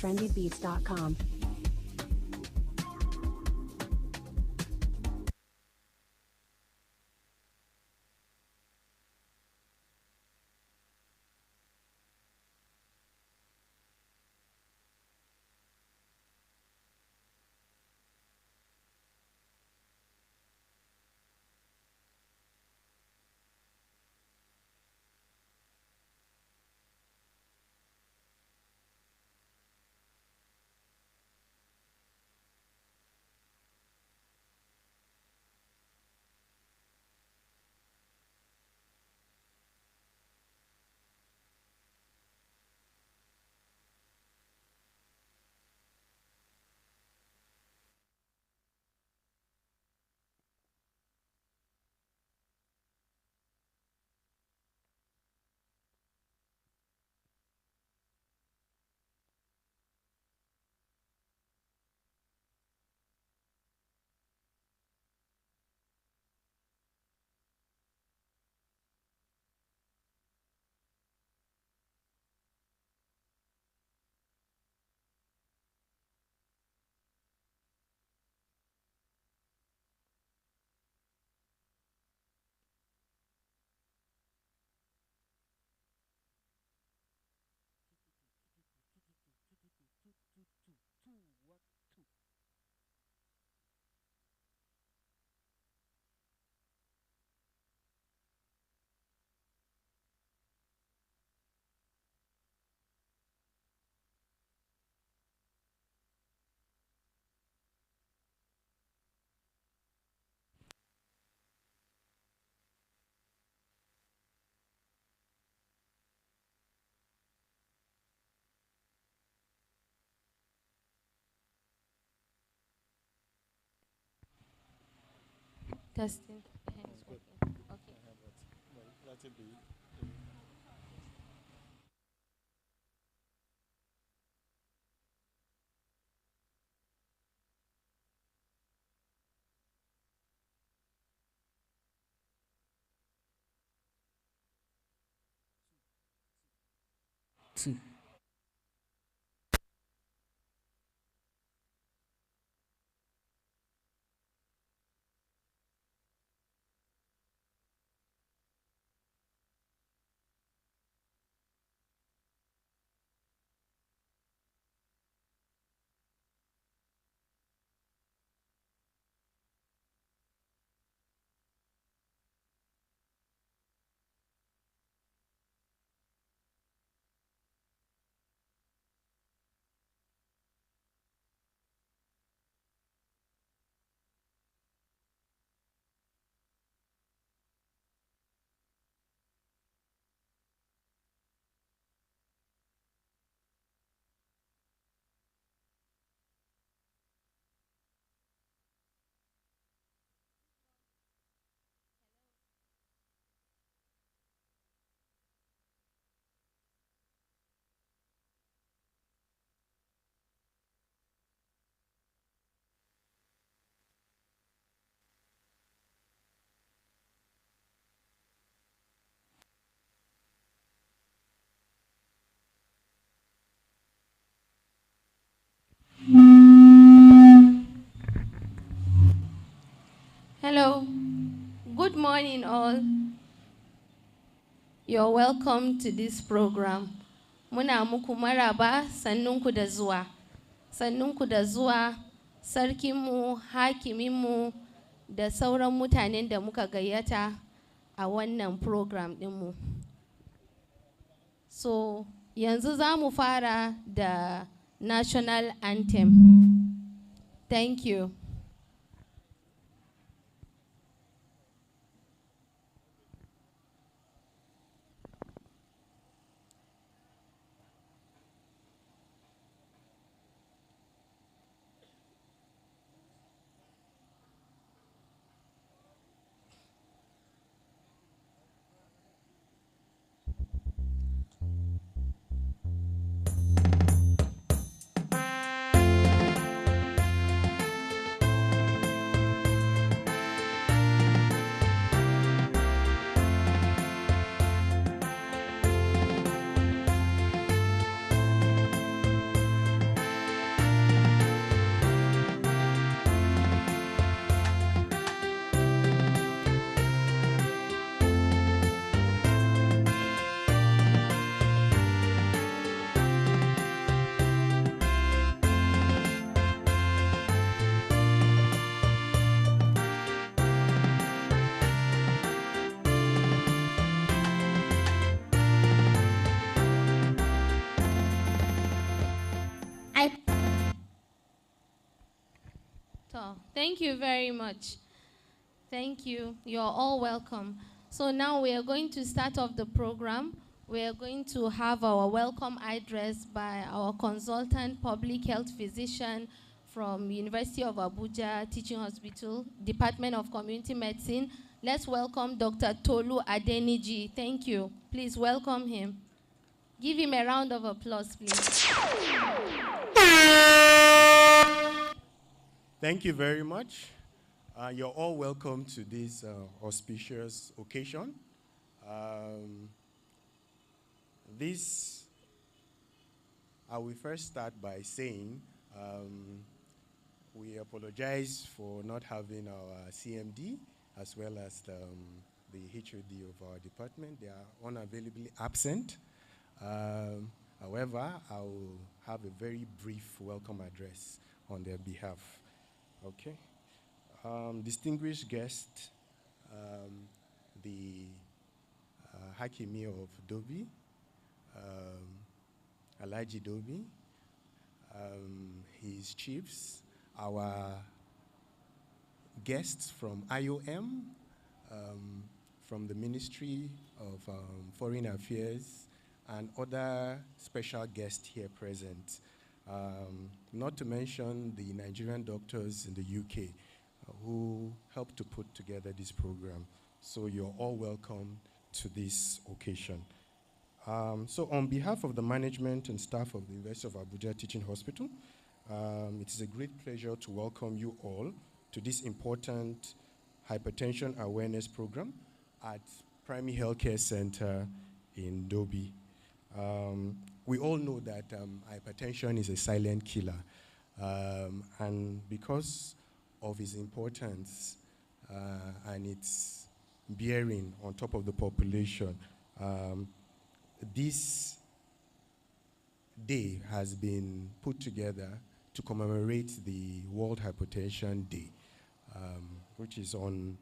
trendybeats.com. Testing. It's Good. working. Okay. Let it be. Two. Hello. Good morning, all. You're welcome to this program. Muna muku maraba, sannunku da zuwa. Sannunku da zuwa, sarkinmu, hakiminmu, da sauran mutanen da muka gayyata a wannan program ɗinmu. So, yanzu za mu fara da national anthem. Thank you. Thank you very much. Thank you. You're all welcome. So now we are going to start off the program. We are going to have our welcome address by our consultant public health physician from University of Abuja Teaching Hospital, Department of Community Medicine. Let's welcome Dr. Tolu Adeniji. Thank you. Please welcome him. Give him a round of applause, please. Thank you very much. You're all welcome to this auspicious occasion. This, I will first start by saying we apologize for not having our CMD as well as the HOD of our department. They are unavailably absent. However, I will have a very brief welcome address on their behalf. Okay. Distinguished guests, the Hakimi of Dobi, Alhaji Dobi, his chiefs, our guests from IOM, from the Ministry of Foreign Affairs, and other special guests here present. Not to mention the Nigerian doctors in the UK who helped to put together this program. So you're all welcome to this occasion. So on behalf of the management and staff of the University of Abuja Teaching Hospital, it is a great pleasure to welcome you all to this important hypertension awareness program at Primary Healthcare Center in Dobi. We all know that hypertension is a silent killer, and because of its importance and its bearing on top of the population, this day has been put together to commemorate the World Hypertension Day, which is on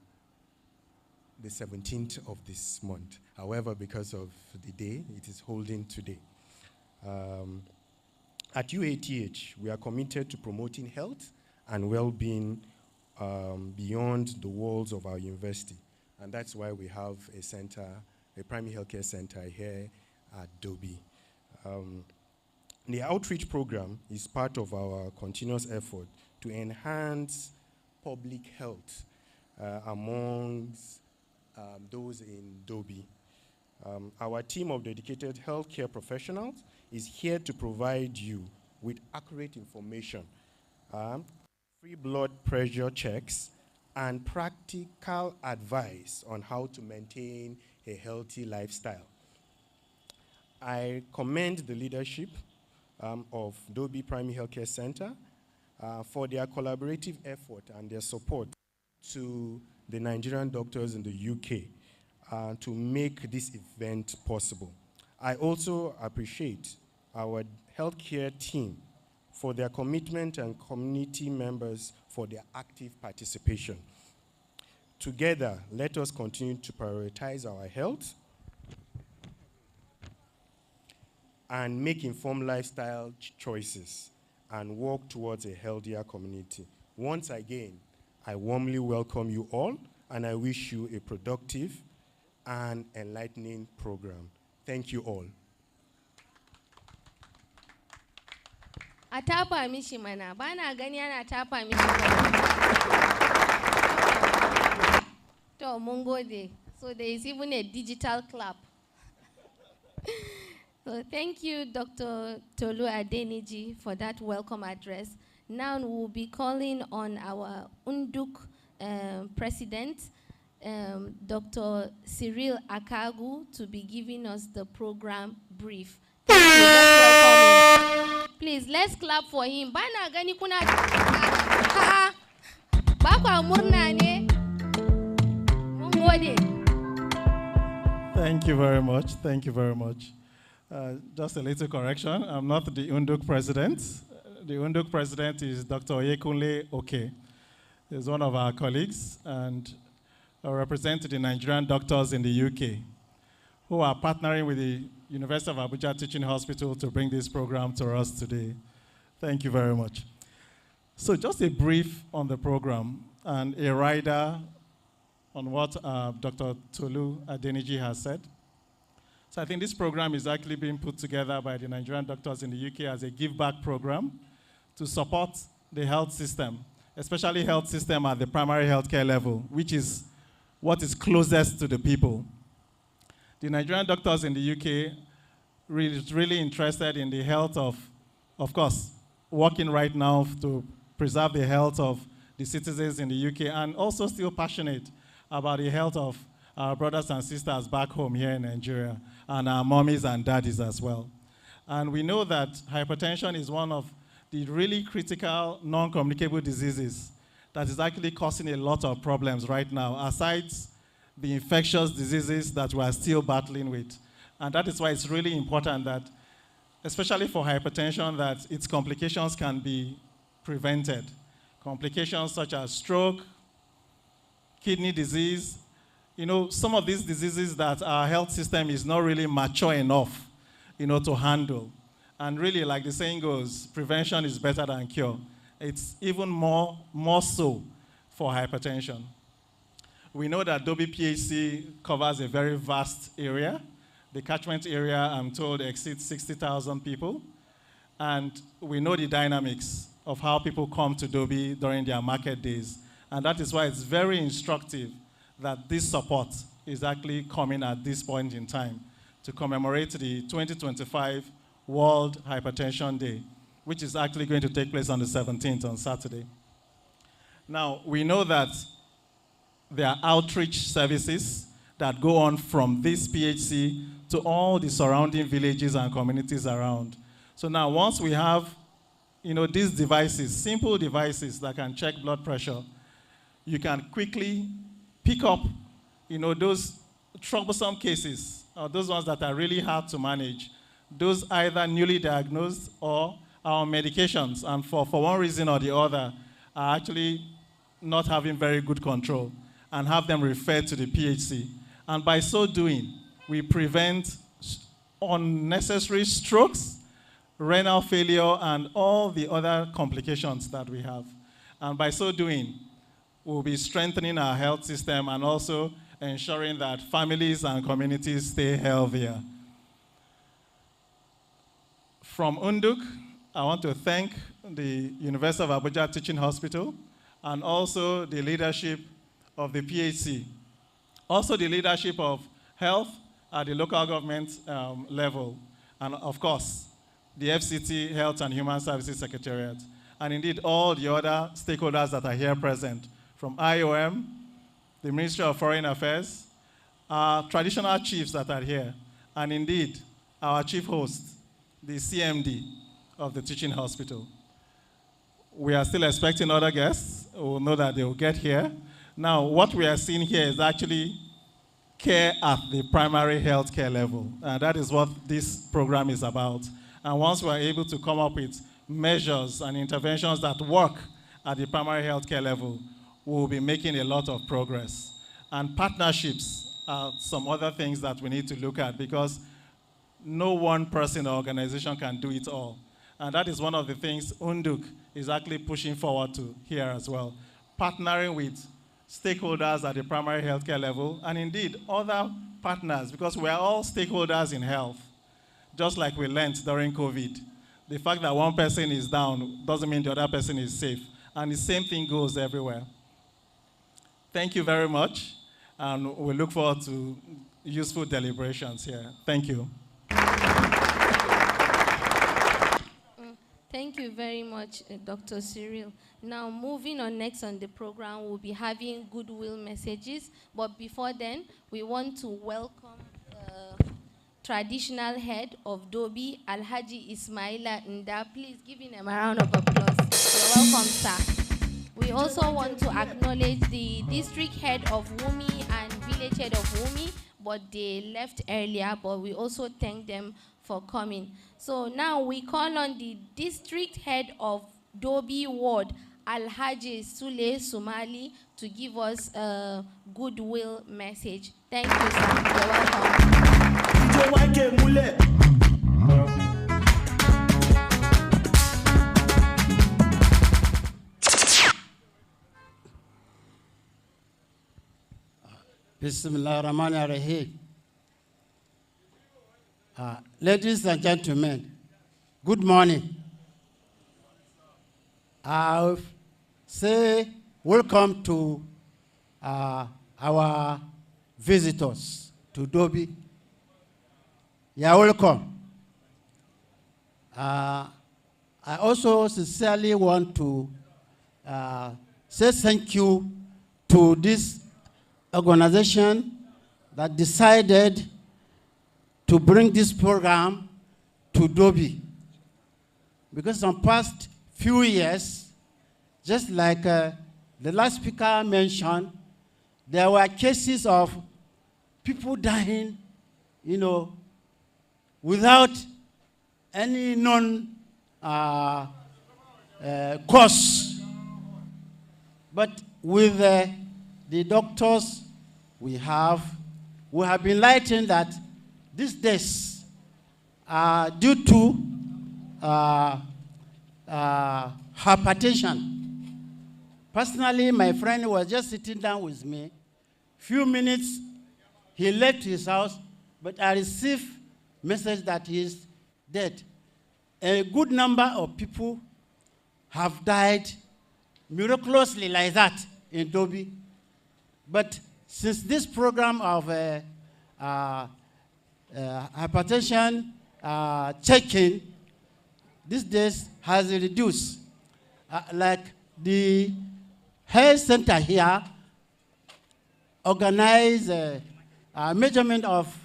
the 17th of this month. However, because of the day, it is holding today. At UATH, we are committed to promoting health and well-being beyond the walls of our university. And that's why we have a center, a primary healthcare center here at Dobi. The outreach program is part of our continuous effort to enhance public health amongst those in Dobi. Our team of dedicated healthcare professionals is here to provide you with accurate information, free blood pressure checks, and practical advice on how to maintain a healthy lifestyle. I commend the leadership of Dobi Primary Healthcare Center for their collaborative effort and their support to the Nigerian doctors in the UK to make this event possible. I also appreciate our healthcare team for their commitment and community members for their active participation. Together, let us continue to prioritize our health and make informed lifestyle choices and work towards a healthier community. Once again, I warmly welcome you all, and I wish you a productive and enlightening program. Thank you all. A tapa mishi mana, bana gani ana tapa mishi. To mun gode. So there is even a digital clap. So thank you, Dr. Tolu Adeniji, for that welcome address. Now we'll be calling on our Unduk president, Dr. Cyril Akagu, to be giving us the program brief. Thank you. Let's welcome him. Please, let's clap for him. Bana gani kuna ha bakwa murna ne. Mun gode. Thank you very much. Thank you very much. Just a little correction. I'm not the Unduk president. The Unduk president is Dr. Oyekunle Oke. He's one of our colleagues and represents the Nigerian doctors in the UK who are partnering with the University of Abuja Teaching Hospital to bring this program to us today. Thank you very much. So just a brief on the program and a rider on what Dr. Tolu Adeniji has said. So I think this program is actually being put together by the Nigerian doctors in the UK as a give-back program to support the health system, especially health system at the primary healthcare level, which is what is closest to the people. The Nigerian doctors in the UK really interested in the health of course, working right now to preserve the health of the citizens in the UK, and also still passionate about the health of our brothers and sisters back home here in Nigeria, and our mommies and daddies as well. And we know that hypertension is one of the really critical non-communicable diseases that is actually causing a lot of problems right now, aside the infectious diseases that we are still battling with. And that is why it's really important that, especially for hypertension, that its complications can be prevented. Complications such as stroke, kidney disease, some of these diseases that our health system is not really mature enough, to handle. And really, like the saying goes, prevention is better than cure. It's even more so for hypertension. We know that Dobi PHC covers a very vast area. The catchment area, I'm told, exceeds 60,000 people. And we know the dynamics of how people come to Dobi during their market days And that is why it's very instructive that this support is actually coming at this point in time to commemorate the 2025 World Hypertension Day, which is actually going to take place on the 17th, on Saturday. Now, we know that there are outreach services that go on from this PHC to all the surrounding villages and communities around. So now, once we have these devices, simple devices that can check blood pressure, you can quickly pick up those troublesome cases, or those ones that are really hard to manage, those either newly diagnosed or our medications, and for one reason or the other, are actually not having very good control, and have them referred to the PHC. And by so doing, we prevent unnecessary strokes, renal failure, and all the other complications that we have. And by so doing, we'll be strengthening our health system and also ensuring that families and communities stay healthier. From Unduk, I want to thank the University of Abuja Teaching Hospital and also the leadership of the PHC, also the leadership of health at the local government level, and of course, the FCT Health and Human Services Secretariat, and indeed all the other stakeholders that are here present, from IOM, the Ministry of Foreign Affairs, our traditional chiefs that are here, and indeed our chief host, the CMD of the teaching hospital. We are still expecting other guests. We'll know that they will get here. Now, what we are seeing here is actually care at the primary health care level. That is what this program is about. And once we are able to come up with measures and interventions that work at the primary health care level, we'll be making a lot of progress. And partnerships are some other things that we need to look at, because no one person or organization can do it all. And that is one of the things Unduk is actually pushing forward to here as well, partnering with stakeholders at the primary healthcare level, and indeed other partners, because we are all stakeholders in health, just like we learned during COVID. The fact that one person is down doesn't mean the other person is safe, and the same thing goes everywhere. Thank you very much, and we look forward to useful deliberations here. Thank you. Thank you very much, Dr. Cyril. Now, moving on next on the program, we'll be having goodwill messages. But before then, we want to welcome the traditional head of Dobi, Alhaji Ismaila Nda. Please give him a round of applause. You're welcome, sir. We also want to acknowledge the district head of Wumi and village head of Wumi, but they left earlier, but we also thank them for coming. So now we call on the district head of Dobi Ward, Alhaji Sule Sumali, to give us a goodwill message. Thank you, sir. You're welcome. Bismillah ar-Rahman ar-Rahim. Ladies and gentlemen, good morning. I'll say welcome to our visitors to Dobi. You're welcome. I also sincerely want to say thank you to this organization that decided to bring this program to Dobi. Because in the past few years, just like the last speaker mentioned, there were cases of people dying, without any known cause. But with the doctors we have been enlightened that these days are due to hypertension. Personally, my friend was just sitting down with me. Few minutes, he left his house, but I received message that he is dead. A good number of people have died miraculously like that in Dobi. But since this program of hypertension checking these days has reduced, like the health center here organize measurement of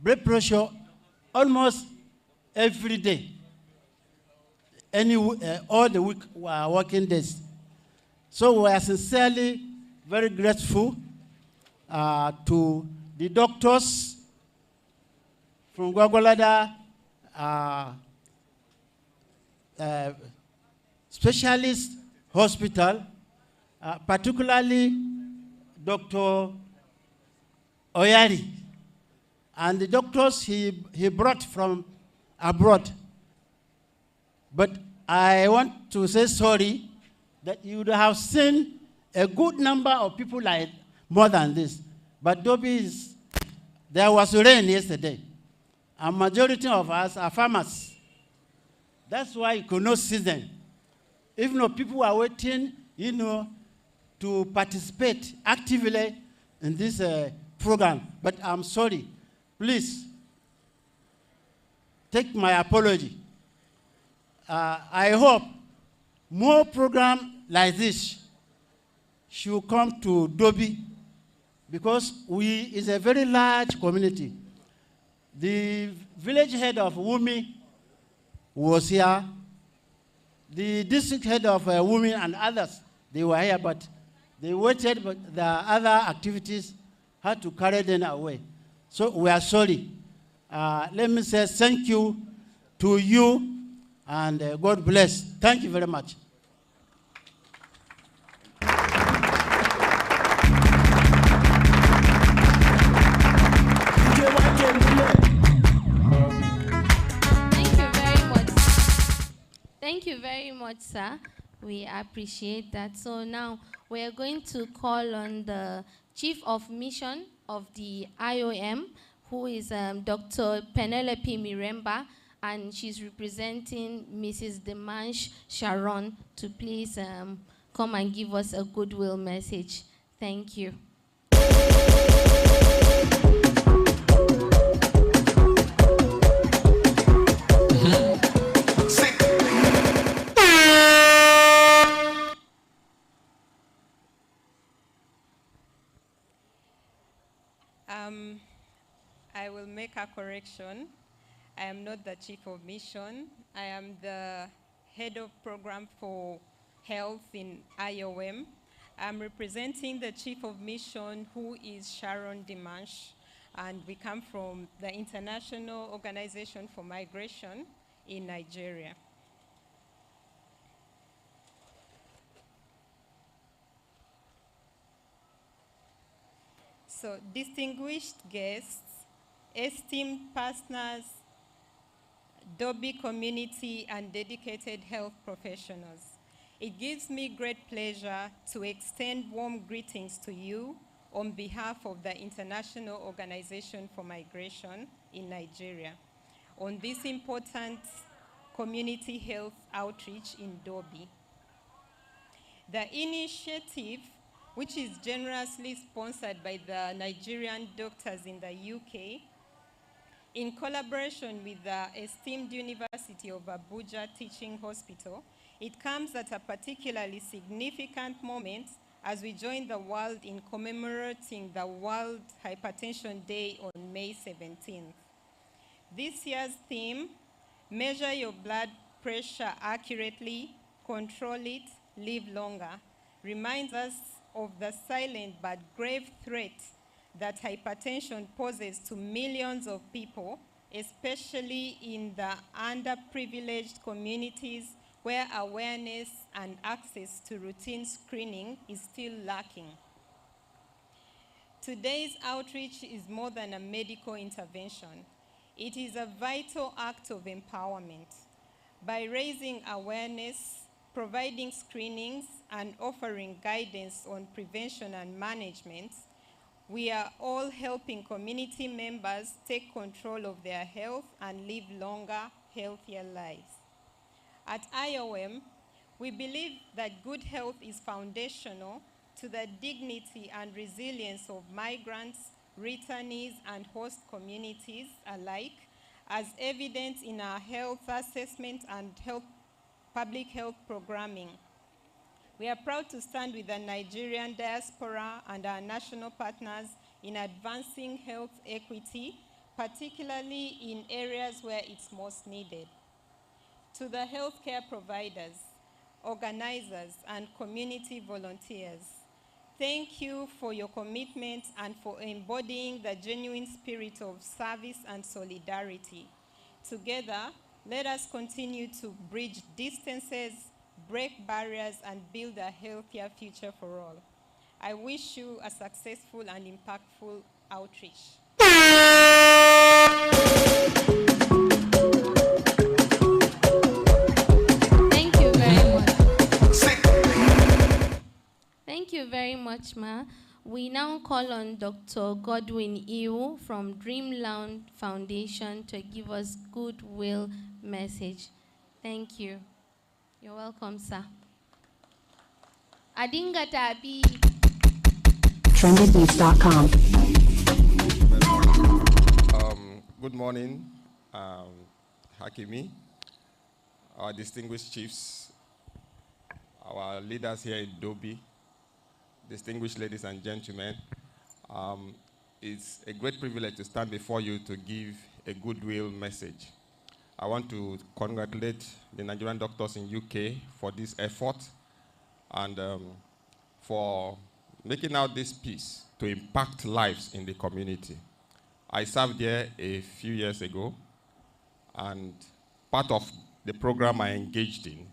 blood pressure almost every day, all the week working days. So we are sincerely very grateful to the doctors from Gwagwalada Specialist Hospital, particularly Dr. Oyari, and the doctors he brought from abroad. But I want to say sorry that you would have seen a good number of people like more than this. But Dobi there was rain yesterday, and majority of us are farmers. That's why you could not see them. Even though people are waiting, to participate actively in this program. But I'm sorry. Please, take my apology. I hope more programs like this should come to Dobi, because it's a very large community. The village head of Wumi was here. The district head of Wumi and others, they were here, but they waited, but the other activities had to carry them away. So we are sorry. Let me say thank you to you, and God bless. Thank you very much. Thank you very much, sir. We appreciate that. So now we are going to call on the Chief of Mission of the IOM, who is Dr. Penelope Miremba, and she's representing Mrs. Demanche Sharon to please come and give us a goodwill message. Thank you. I will make a correction. I am not the Chief of Mission. I am the Head of Program for Health in IOM. I'm representing the Chief of Mission, who is Sharon Demanche, and we come from the International Organization for Migration in Nigeria. So, distinguished guests, esteemed partners, Dobi community, and dedicated health professionals, it gives me great pleasure to extend warm greetings to you on behalf of the International Organization for Migration in Nigeria on this important community health outreach in Dobi. The initiative, which is generously sponsored by the Nigerian doctors in the UK, in collaboration with the esteemed University of Abuja Teaching Hospital, it comes at a particularly significant moment as we join the world in commemorating the World Hypertension Day on May 17th. This year's theme, Measure Your Blood Pressure Accurately, Control It, Live Longer, reminds us of the silent but grave threat that hypertension poses to millions of people, especially in the underprivileged communities where awareness and access to routine screening is still lacking. Today's outreach is more than a medical intervention. It is a vital act of empowerment. By raising awareness, providing screenings, and offering guidance on prevention and management, we are all helping community members take control of their health and live longer, healthier lives. At IOM, we believe that good health is foundational to the dignity and resilience of migrants, returnees, and host communities alike, as evident in our health assessment and public health programming. We are proud to stand with the Nigerian diaspora and our national partners in advancing health equity, particularly in areas where it's most needed. To the healthcare providers, organizers, and community volunteers, thank you for your commitment and for embodying the genuine spirit of service and solidarity. Together, let us continue to bridge distances, break barriers, and build a healthier future for all. I wish you a successful and impactful outreach. Thank you very much. Thank you very much, Ma. We now call on Dr. Godwin Iwu from Dreamland Foundation to give us goodwill message. Thank you. You're welcome, sir. Adinga Tabi. trendybeats.com. Good morning, Hakimi, our distinguished chiefs, our leaders here in Dobi, distinguished ladies and gentlemen. It's a great privilege to stand before you to give a goodwill message. I want to congratulate the Nigerian doctors in UK for this effort and for making out this piece to impact lives in the community. I served there a few years ago, and part of the program I engaged in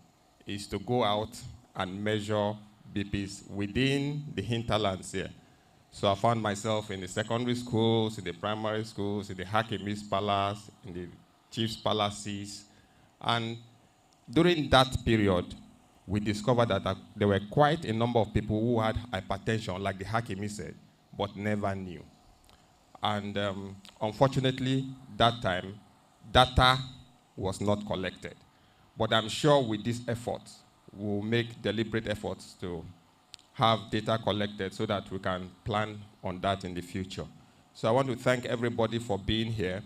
is to go out and measure BPs within the hinterlands here. So I found myself in the secondary schools, in the primary schools, in the Hakimi's Palace, in the Chief's Palaces. And during that period, we discovered that there were quite a number of people who had hypertension, like the Hakimi said, but never knew. And unfortunately, that time, data was not collected. But I'm sure with this effort, we'll make deliberate efforts to have data collected so that we can plan on that in the future. So I want to thank everybody for being here,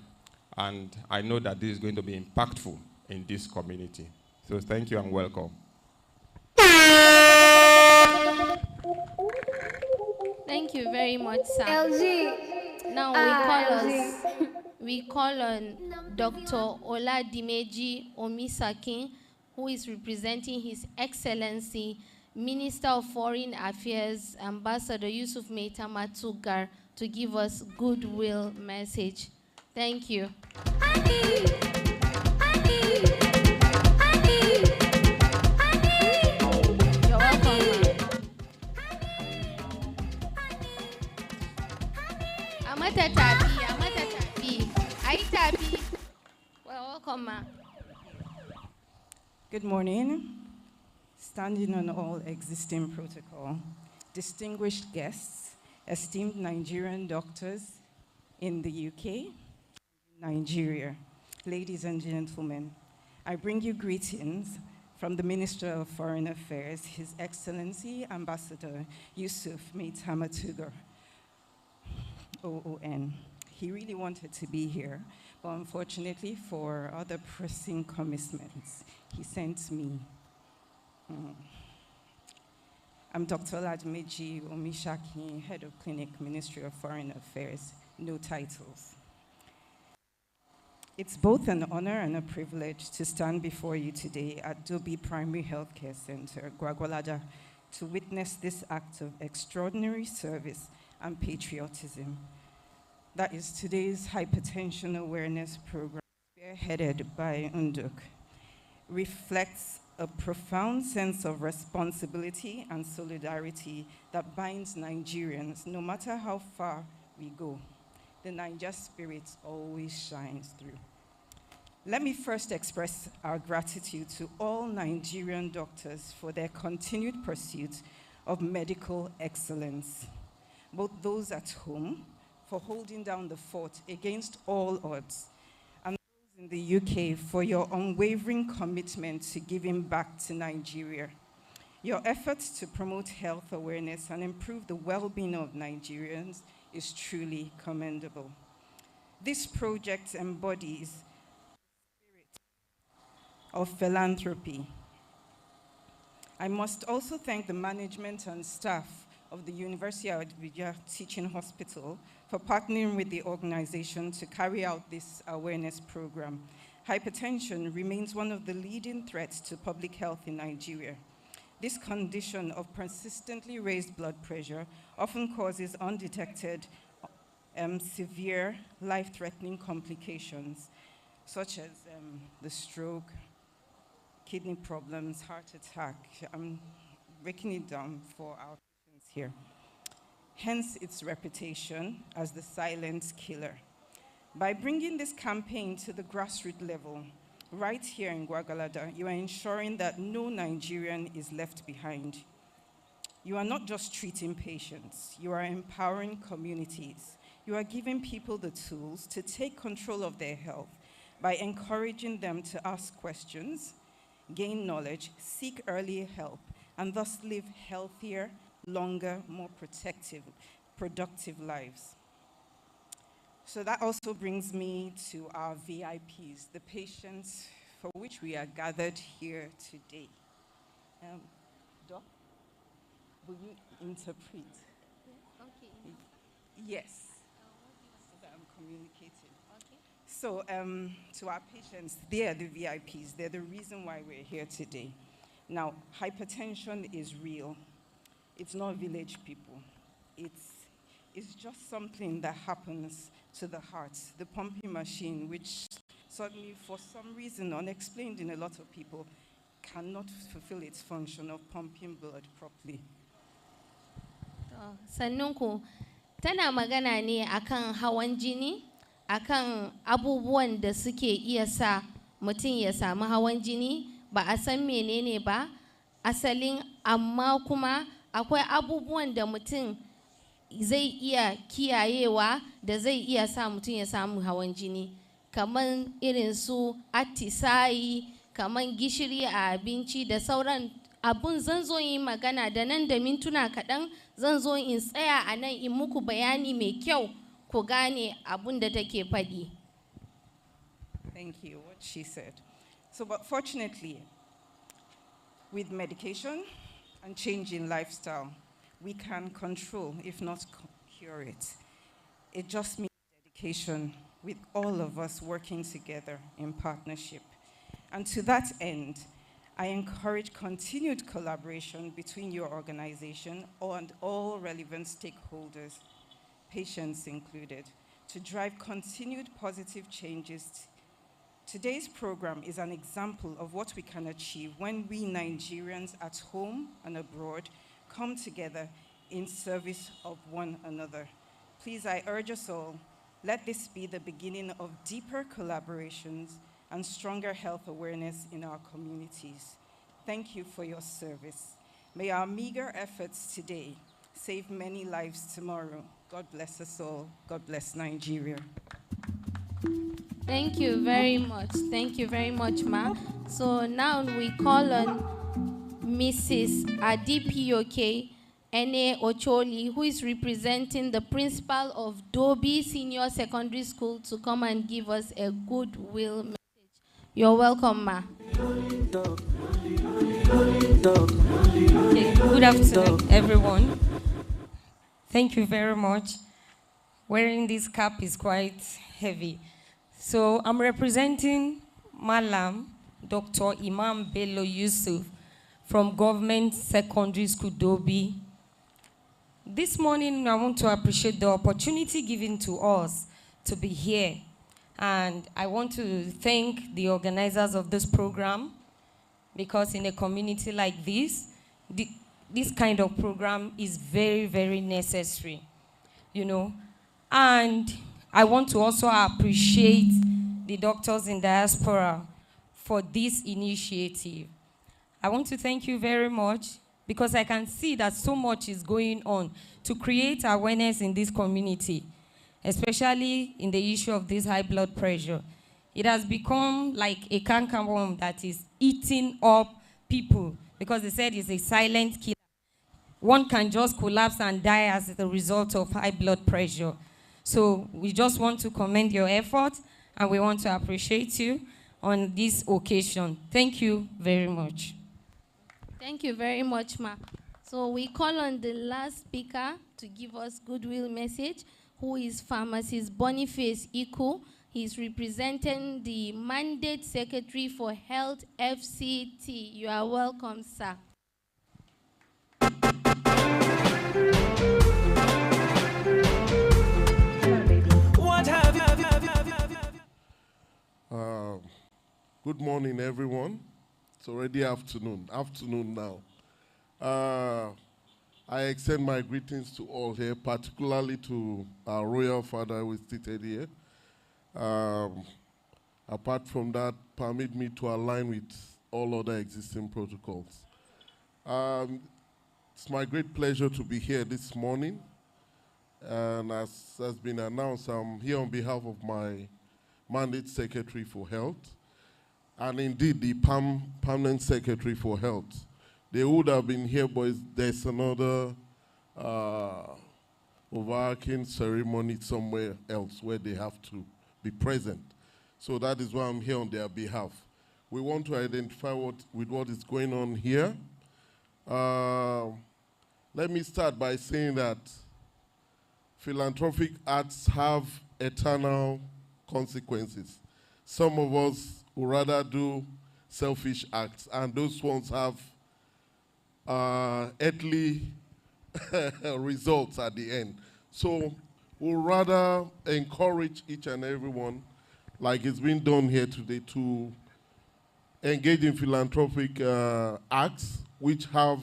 and I know that this is going to be impactful in this community. So thank you and welcome. Thank you very much, sir. LG. Now we call on Dr. Oladimeji Omisakin, who is representing His Excellency, Minister of Foreign Affairs, Ambassador Yusuf Maitama Tugar, to give us goodwill message. Thank you. You're welcome. Amata Tabi. Ai Tabi. Well, welcome, ma. Good morning. Standing on all existing protocol, distinguished guests, esteemed Nigerian doctors in the UK, Nigeria, ladies and gentlemen, I bring you greetings from the Minister of Foreign Affairs, His Excellency Ambassador Yusuf Maitama Tugar, OON. He really wanted to be here, but unfortunately for other pressing commitments, he sent me. I'm Dr. Oladimeji Omisaki, Head of Clinic, Ministry of Foreign Affairs, no titles. It's both an honor and a privilege to stand before you today at Dobi Primary Healthcare Center, Gwagwalada, to witness this act of extraordinary service and patriotism. That is today's hypertension awareness program, spearheaded by Unduk, reflects a profound sense of responsibility and solidarity that binds Nigerians, no matter how far we go. The Niger spirit always shines through. Let me first express our gratitude to all Nigerian doctors for their continued pursuit of medical excellence, both those at home for holding down the fort against all odds, and those in the UK for your unwavering commitment to giving back to Nigeria. Your efforts to promote health awareness and improve the well-being of Nigerians is truly commendable. This project embodies the spirit of philanthropy. I must also thank the management and staff of the University of Abuja Teaching Hospital for partnering with the organization to carry out this awareness program. Hypertension remains one of the leading threats to public health in Nigeria. This condition of persistently raised blood pressure often causes undetected, severe, life-threatening complications, such as the stroke, kidney problems, heart attack. I'm breaking it down for our patients here. Hence its reputation as the silent killer. By bringing this campaign to the grassroots level, right here in Gwagwalada, you are ensuring that no Nigerian is left behind. You are not just treating patients, you are empowering communities. You are giving people the tools to take control of their health by encouraging them to ask questions, gain knowledge, seek early help, and thus live healthier, longer, more productive lives. So that also brings me to our VIPs, the patients for which we are gathered here today. Doc, will you interpret? Okay. Yes, so that I'm communicating. Okay. So to our patients, they are the VIPs. They're the reason why we're here today. Now, hypertension is real. It's not village people. It's just something that happens to the heart, the pumping machine, which suddenly, for some reason, unexplained in a lot of people, cannot fulfill its function of pumping blood properly. Sannunku, tana magana ne akan hawan jini, akan abubuwan da suke iya sa mutum ya samu hawan jini, ba a san menene ba, asalin, amma kuma akwai abubuwan da mutum zai iya kiyayewa da zai iya sa mutum ya samu hawan jini, kaman irin su atisayi, kaman gishiri a abinci da sauran. Abun zan zo yin magana da nan da mintuna kaɗan, zan zo in tsaya a nan in muku bayani mai kyau ku gane abun da take faɗi. Thank you, what she said. So, but fortunately, with medication and change in lifestyle, we can control, if not cure it. It just means dedication with all of us working together in partnership. And to that end, I encourage continued collaboration between your organization and all relevant stakeholders, patients included, to drive continued positive changes. Today's program is an example of what we can achieve when we Nigerians at home and abroad come together in service of one another. Please, I urge us all, let this be the beginning of deeper collaborations and stronger health awareness in our communities. Thank you for your service. May our meager efforts today save many lives tomorrow. God bless us all. God bless Nigeria. Thank you very much. Thank you very much, Ma. So now we call on Mrs. Adipioke Ene Ocholi, who is representing the principal of Dobi Senior Secondary School, to come and give us a goodwill message. You're welcome, Ma. Okay, good afternoon, everyone. Thank you very much. Wearing this cap is quite heavy. So I'm representing Malam Dr. Imam Bello Yusuf from Government Secondary School Dobi. This morning, I want to appreciate the opportunity given to us to be here. And I want to thank the organizers of this program, because in a community like this, this kind of program is very, very necessary, you know. And I want to also appreciate the doctors in diaspora for this initiative. I want to thank you very much, because I can see that so much is going on to create awareness in this community, especially in the issue of this high blood pressure. It has become like a cankerworm that is eating up people because they said it's a silent killer. One can just collapse and die as a result of high blood pressure. So we just want to commend your effort, and we want to appreciate you on this occasion. Thank you very much. Thank you very much, Ma. So we call on the last speaker to give us goodwill message, who is Pharmacist Boniface Iku. He's representing the Mandate Secretary for Health FCT. You are welcome, sir. Good morning, everyone. It's already afternoon now. I extend my greetings to all here, particularly to our royal father who is seated here. Apart from that, permit me to align with all other existing protocols. It's my great pleasure to be here this morning. And as has been announced, I'm here on behalf of my Mandate Secretary for Health, and indeed the Permanent Secretary for Health. They would have been here, but there's another overarching ceremony somewhere else where they have to be present. So that is why I'm here on their behalf. We want to identify what is going on here. Let me start by saying that philanthropic acts have eternal consequences. Some of us would rather do selfish acts, and those ones have earthly results at the end. So we'll rather encourage each and everyone, like it's been done here today, to engage in philanthropic acts which have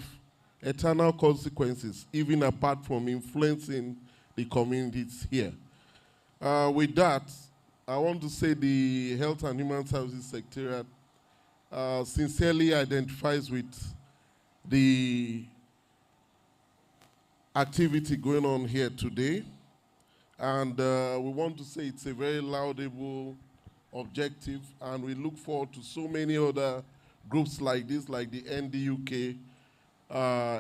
eternal consequences, even apart from influencing the communities here. With that, I want to say the Health and Human Services Secretariat sincerely identifies with the activity going on here today. And we want to say it's a very laudable objective, and we look forward to so many other groups like this, like the NDUK,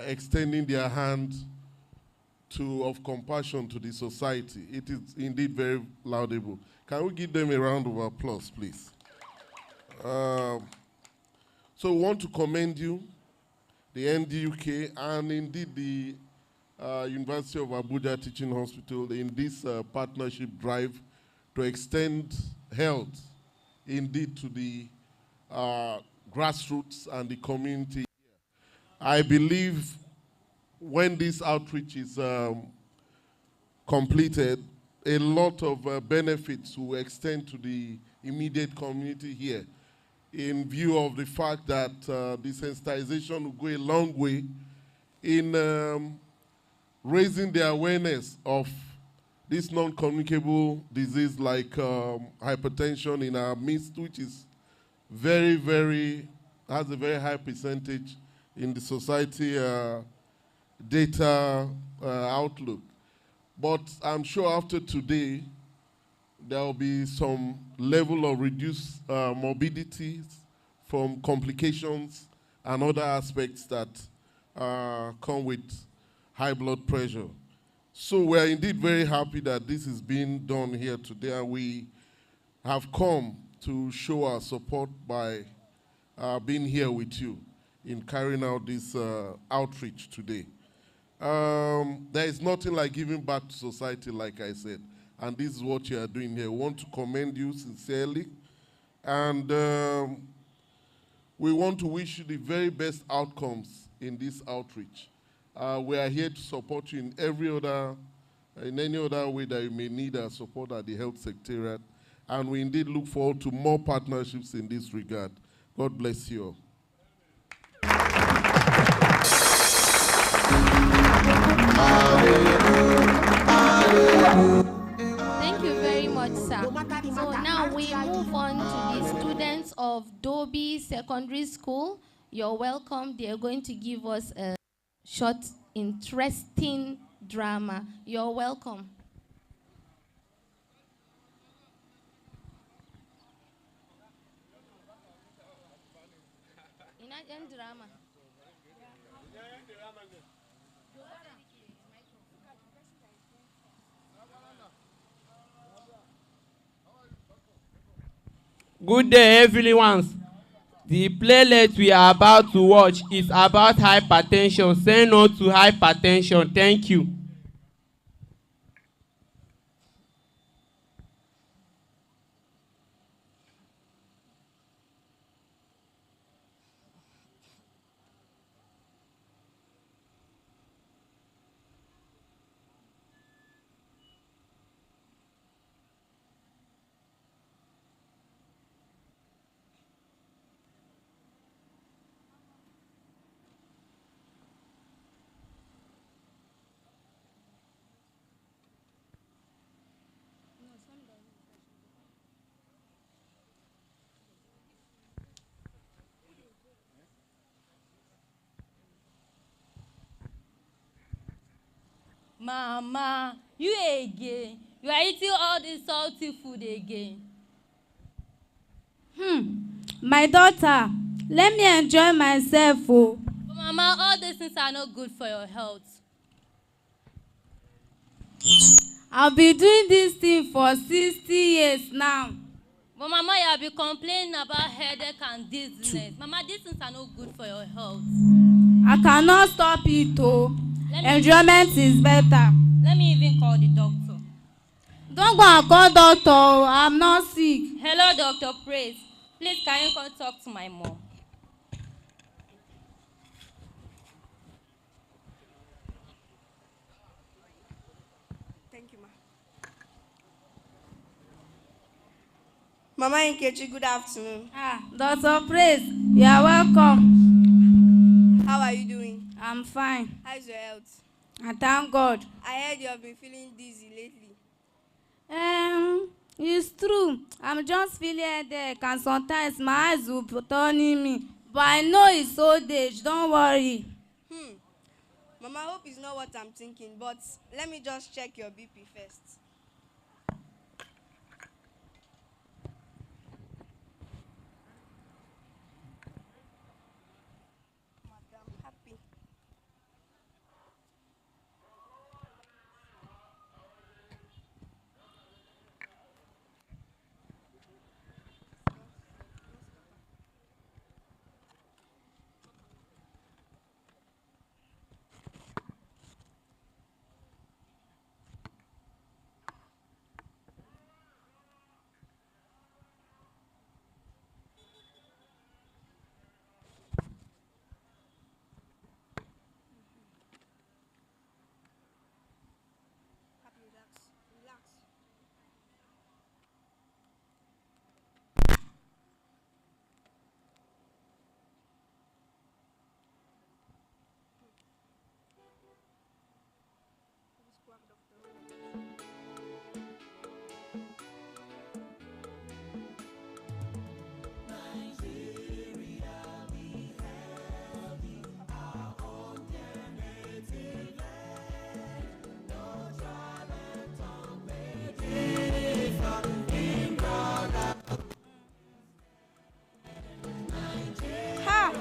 extending their hand of compassion to the society. It is indeed very laudable. Can we give them a round of applause, please? So we want to commend you, the NDUK, and indeed the University of Abuja Teaching Hospital in this partnership drive to extend health indeed to the grassroots and the community. I believe when this outreach is completed, a lot of benefits will extend to the immediate community here, in view of the fact that desensitization will go a long way in raising the awareness of this non-communicable disease like hypertension in our midst, which is has a very high percentage in the society data outlook. But I'm sure after today, there will be some level of reduced morbidities from complications and other aspects that come with high blood pressure. So we are indeed very happy that this is being done here today, and we have come to show our support by being here with you in carrying out this outreach today. There is nothing like giving back to society, like I said, and this is what you are doing here. We want to commend you sincerely, and we want to wish you the very best outcomes in this outreach. We are here to support you in any other way that you may need our support at the Health Secretariat, and we indeed look forward to more partnerships in this regard. God bless you all. Thank you very much, sir. So now we move on to the students of Dobi Secondary School. You're welcome. They're going to give us a short, interesting drama. You're welcome. Drama. Good day, everyone. The playlist we are about to watch is about hypertension. Say no to hypertension. Thank you. Mama, you again. You are eating all this salty food again. My daughter, let me enjoy myself. Oh. But Mama, all these things are not good for your health. I've been doing this thing for 60 years now. But Mama, you have been complaining about headache and dizziness. Mama, these things are not good for your health. I cannot stop it. Oh. Enjoyment is better. Let me even call the doctor. Don't go and call doctor. I'm not sick. Hello, Dr. Praise. Please, can you come talk to my mom? Thank you, ma. Mama Nkechi, good afternoon. Dr. Praise, you are welcome. How are you doing? I'm fine. How's your health? I thank God. I heard you have been feeling dizzy lately. It's true. I'm just feeling headache and sometimes my eyes will be turning me. But I know it's old age. Don't worry. Mama, I hope it's not what I'm thinking, but let me just check your BP first. Madam, happy. Relax.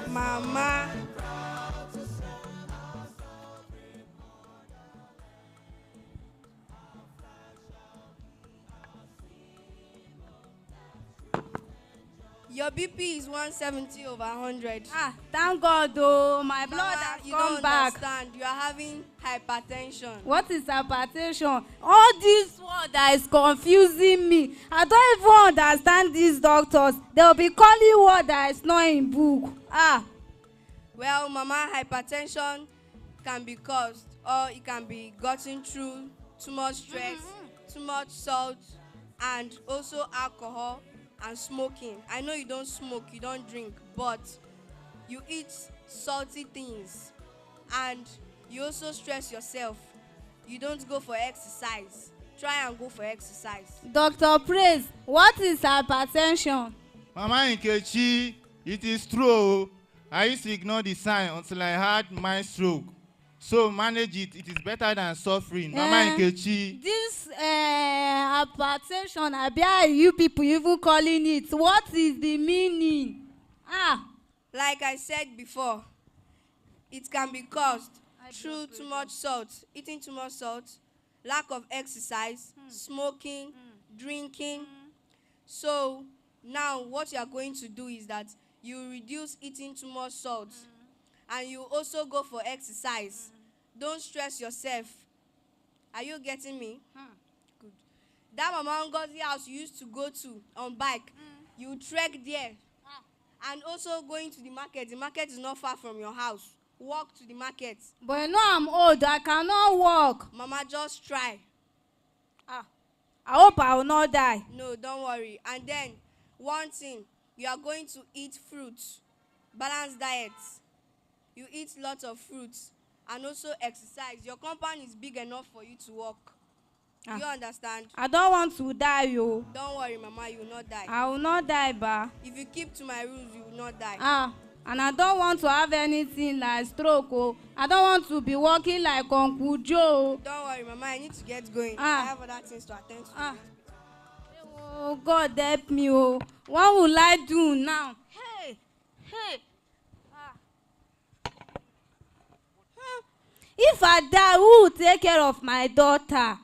Mama. Your BP is 170/100. Thank God, though. My blood has come back. Understand. You are having hypertension. What is hypertension? All this word that is confusing me. I don't even understand these doctors. They will be calling word that is not in book. Well, Mama, hypertension can be caused, or it can be gotten through too much stress, too much salt, and also alcohol and smoking. I know you don't smoke, you don't drink, but you eat salty things, and you also stress yourself. You don't go for exercise. Try and go for exercise. Dr. Praise, what is hypertension? Mama Nkechi, it is true. I used to ignore the sign until I had my stroke. So manage it. It is better than suffering. Mama Nkechi. This hypertension, I bet you people even calling it. What is the meaning? Like I said before, It can be caused through too much salt, eating too much salt, lack of exercise, smoking, drinking. So now what you are going to do is that you reduce eating too much salt, and you also go for exercise. Don't stress yourself. Are you getting me? Good. That Mama Ngozi house you used to go to on bike, you trek there. And also going to the market. The market is not far from your house. Walk to the market. But you know I'm old. I cannot walk. Mama, just try. I hope I will not die. No, don't worry. And then, one thing, you are going to eat fruits. Balanced diet. You eat lots of fruits. And also exercise. Your compound is big enough for you to walk. Do you understand? I don't want to die, yo. Don't worry, Mama, you will not die. I will not die, ba. If you keep to my rules, you will not die. And I don't want to have anything like stroke, oh. I don't want to be walking like Uncle Joe. Don't worry, Mama, I need to get going. I have other things to attend to. Oh, God help me, oh. What will I do now? Hey. If I die, who will take care of my daughter?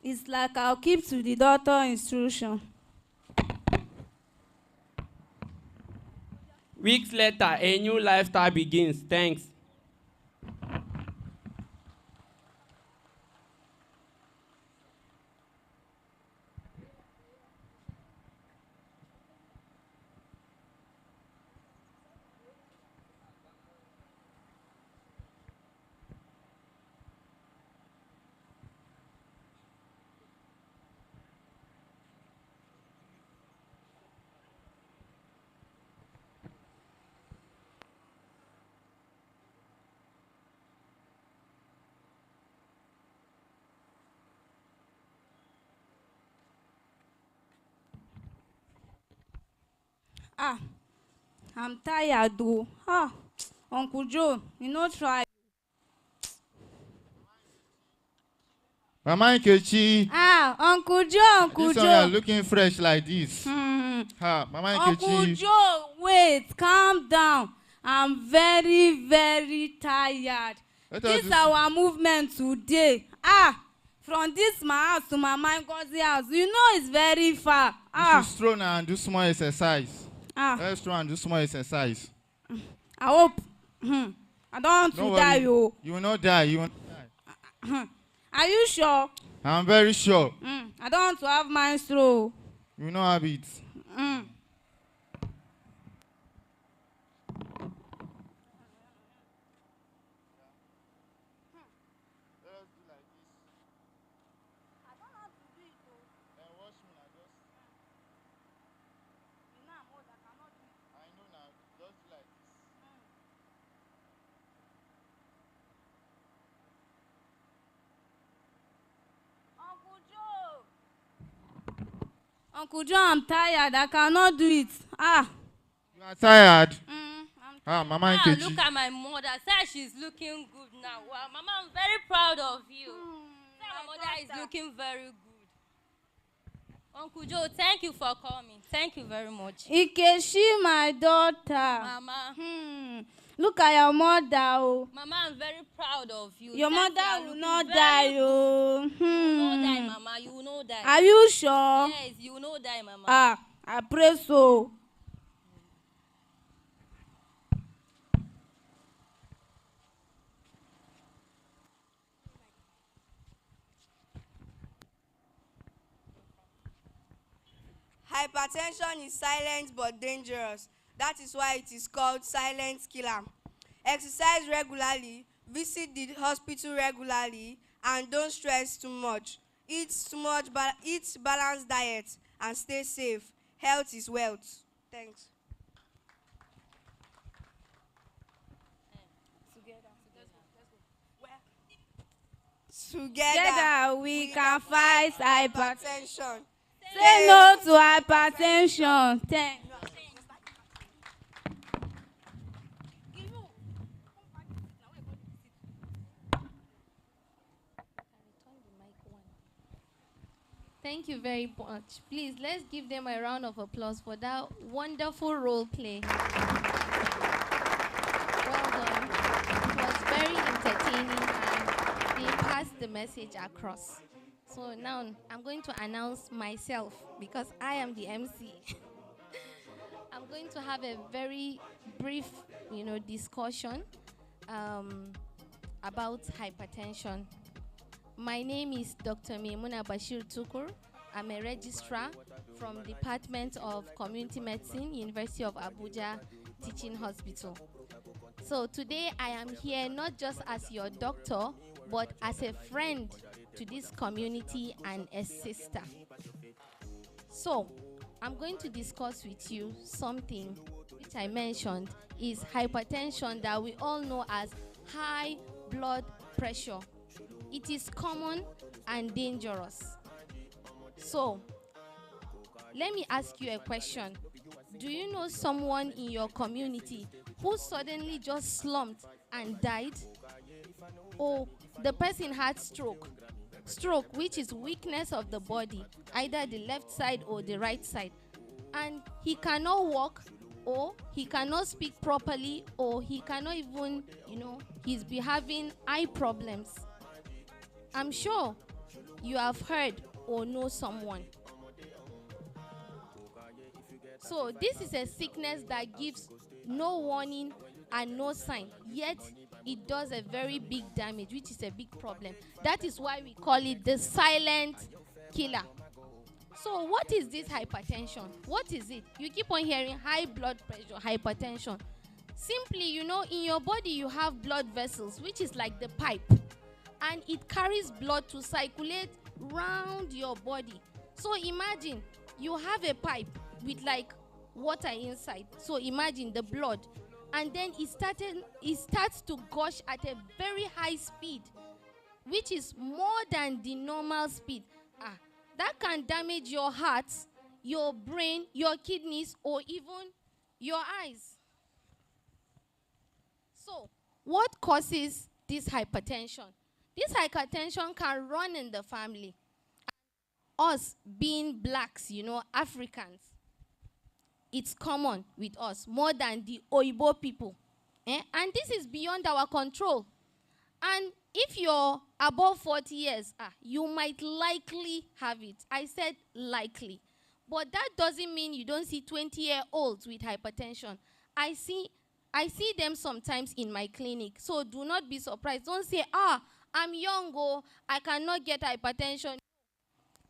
It's like I'll keep to the doctor instruction. Weeks later, a new lifestyle begins. Thanks. I'm tired, though. Uncle Joe, you know, try. Mama Nkechi. Uncle Joe. This one you're looking fresh like this. Mama Nkechi. Uncle Joe, wait, calm down. I'm very, very tired. This is our movement today. From this my house to Mama Ngozi house, you know it's very far. You should stroll now and do small exercise. Let's try and do small exercise. I hope. I don't want to die, yo. You will not die. You will not die. Are you sure? I'm very sure. I don't want to have mind stroke. You will not have it. Uncle Joe, I'm tired. I cannot do it. You are tired? Mama Nkechi. Look at my mother. Say she's looking good now. Wow, Mama, I'm very proud of you. My mother is looking very good. Uncle Joe, thank you for coming. Thank you very much. Ikeshi, my daughter. Mama. Look at your mother. Oh. Mama, I'm very proud of you. Your mother will not die. Oh. You will not die, Mama. You will not die. Are you sure? Yes, you will not die, Mama. I pray so. Hypertension is silent but dangerous. That is why it is called silent killer. Exercise regularly, visit the hospital regularly, and don't stress too much. Eat balanced diet and stay safe. Health is wealth. Thanks. Together we can fight hypertension. Say no to hypertension. Thanks. Thank you very much. Please, let's give them a round of applause for that wonderful role play. it was very entertaining and they passed the message across. So now I'm going to announce myself because I am the MC. I'm going to have a very brief, discussion about hypertension. My name is Dr. Maimuna Bashir Tukur. I'm a registrar from Department of Community Medicine, University of Abuja Teaching Hospital. So today I am here not just as your doctor, but as a friend to this community and a sister. So I'm going to discuss with you something which I mentioned is hypertension that we all know as high blood pressure. It is common and dangerous. So let me ask you a question. Do you know someone in your community who suddenly just slumped and died? Or the person had stroke. Stroke, which is weakness of the body, either the left side or the right side. And he cannot walk, or he cannot speak properly, or he cannot even, he's be having eye problems. I'm sure you have heard or know someone. So this is a sickness that gives no warning and no sign, yet it does a very big damage, which is a big problem. That is why we call it the silent killer. So what is this hypertension? What is it? You keep on hearing high blood pressure, hypertension. Simply, in your body you have blood vessels, which is like the pipe, and it carries blood to circulate round your body. So imagine you have a pipe with like water inside. So imagine the blood, and then it starts to gush at a very high speed, which is more than the normal speed. That can damage your heart, your brain, your kidneys, or even your eyes. So what causes this hypertension? This hypertension can run in the family. Us being blacks, Africans, it's common with us more than the Oyibo people. And this is beyond our control. And if you're above 40 years, you might likely have it. I said likely. But that doesn't mean you don't see 20-year-olds with hypertension. I see them sometimes in my clinic. So do not be surprised. Don't say, I'm young, I cannot get hypertension.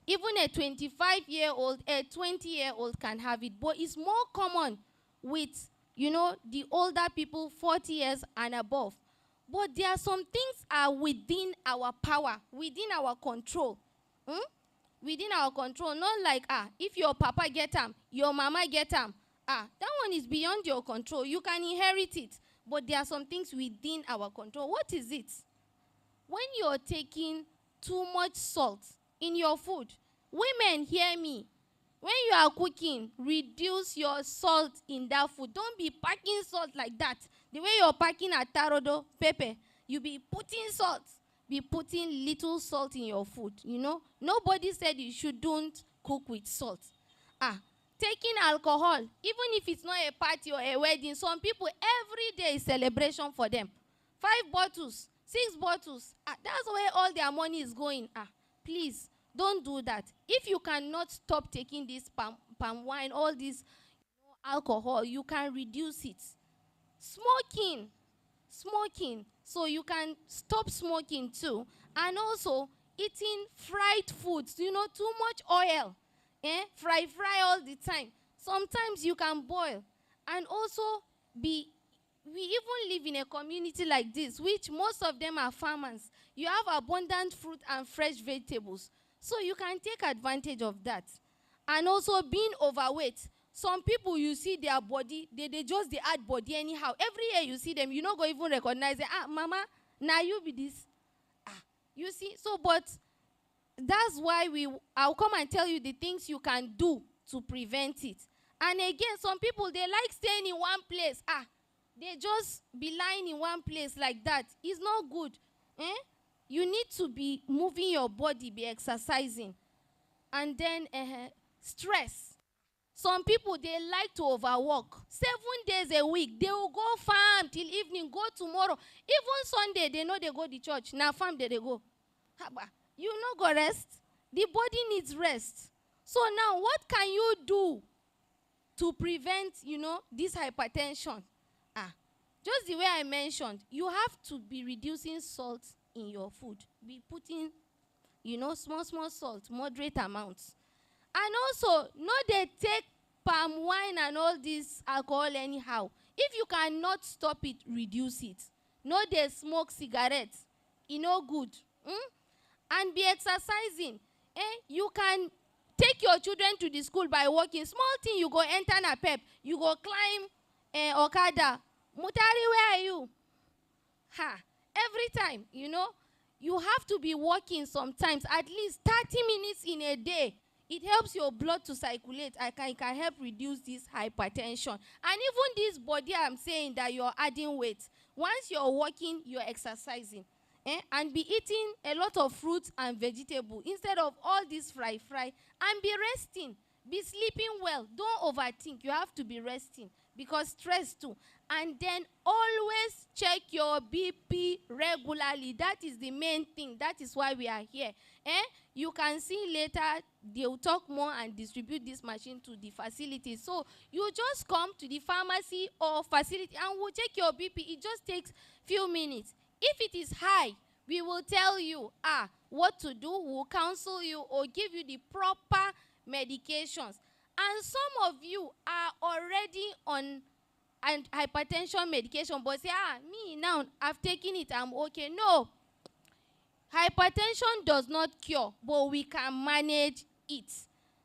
Even a 25-year-old, a 20-year-old can have it. But it's more common with, the older people, 40 years and above. But there are some things are within our power, within our control. Within our control, not like, if your papa get them, your mama get them. That one is beyond your control. You can inherit it. But there are some things within our control. What is it? When you're taking too much salt in your food, women, hear me. When you are cooking, reduce your salt in that food. Don't be packing salt like that. The way you're packing a tarodo pepper, you be putting salt. Be putting little salt in your food, Nobody said you shouldn't cook with salt. Taking alcohol, even if it's not a party or a wedding, some people, every day is celebration for them. 5 bottles, 6 bottles. That's where all their money is going. Please, don't do that. If you cannot stop taking this palm wine, all this alcohol, you can reduce it. Smoking. So you can stop smoking too. And also eating fried foods, too much oil. Fry all the time. Sometimes you can boil. And also we even live in a community like this, which most of them are farmers. You have abundant fruit and fresh vegetables. So you can take advantage of that. And also being overweight. Some people, you see their body, they just add body anyhow. Every year you see them, you not go even recognize it. Mama, now you be this. You see? So, but that's why I'll come and tell you the things you can do to prevent it. And again, some people, they like staying in one place. They just be lying in one place like that. It's not good. You need to be moving your body, be exercising. And then stress. Some people, they like to overwork. 7 days a week, they will go farm till evening, go tomorrow. Even Sunday, they know they go to church. Now farm they go. Haba, you no go rest. The body needs rest. So now, what can you do to prevent, this hypertension? Just the way I mentioned, you have to be reducing salt in your food. Be putting, small salt, moderate amounts. And also, no they take palm wine and all this alcohol anyhow. If you cannot stop it, reduce it. No they smoke cigarettes. No good. And be exercising. You can take your children to the school by walking. Small thing, you go enter na pep. You go climb Okada. Mutari, where are you? Every time, you have to be walking sometimes, at least 30 minutes in a day. It helps your blood to circulate. It can help reduce this hypertension. And even this body, I'm saying that you're adding weight. Once you're walking, you're exercising. And be eating a lot of fruits and vegetables instead of all this fry. And be resting. Be sleeping well. Don't overthink. You have to be resting because stress too. And then always check your BP regularly. That is the main thing. That is why we are here. You can see later, they will talk more and distribute this machine to the facility. So you just come to the pharmacy or facility and we'll check your BP. It just takes few minutes. If it is high, we will tell you what to do. We'll counsel you or give you the proper medications. And some of you are already on hypertension medication, but say, me now, I've taken it, I'm okay. No. Hypertension does not cure, but we can manage it.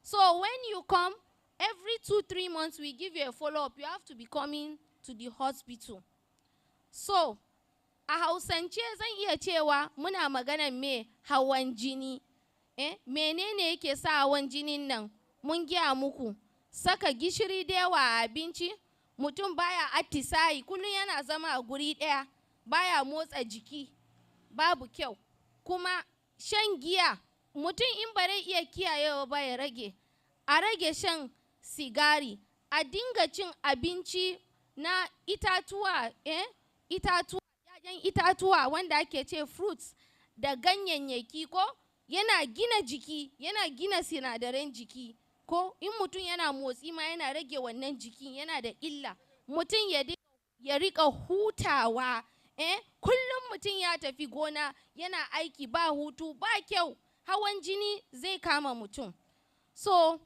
So when you come, every 2-3 months, we give you a follow-up. You have to be coming to the hospital. So, a Hausance zan iya cewa muna magana me hawan jini. Menene yake sa hawan jinin nan? Mun gaya muku, saka gishiri da yawa a abinci, mutum baya atisayi, kullum yana zama a guri ɗaya, baya motsa jiki, babu kyau. Kuma shan giya, mutum in bare iya kiyayewa ba ya rage. A rage shan sigari, a dinga cin abinci na itatuwa, itatuwa wanda ake ce fruits da ganyayyaki ko yana gina jiki, yana gina sinadaran jiki ko in mutum yana motsi ma yana rage wannan jiki, yana da illa. Mutum ya rika hutawa. Kullum mutum ya tafi gona yana aiki ba hutu ba kyau, hawan jini zai kama mutum. So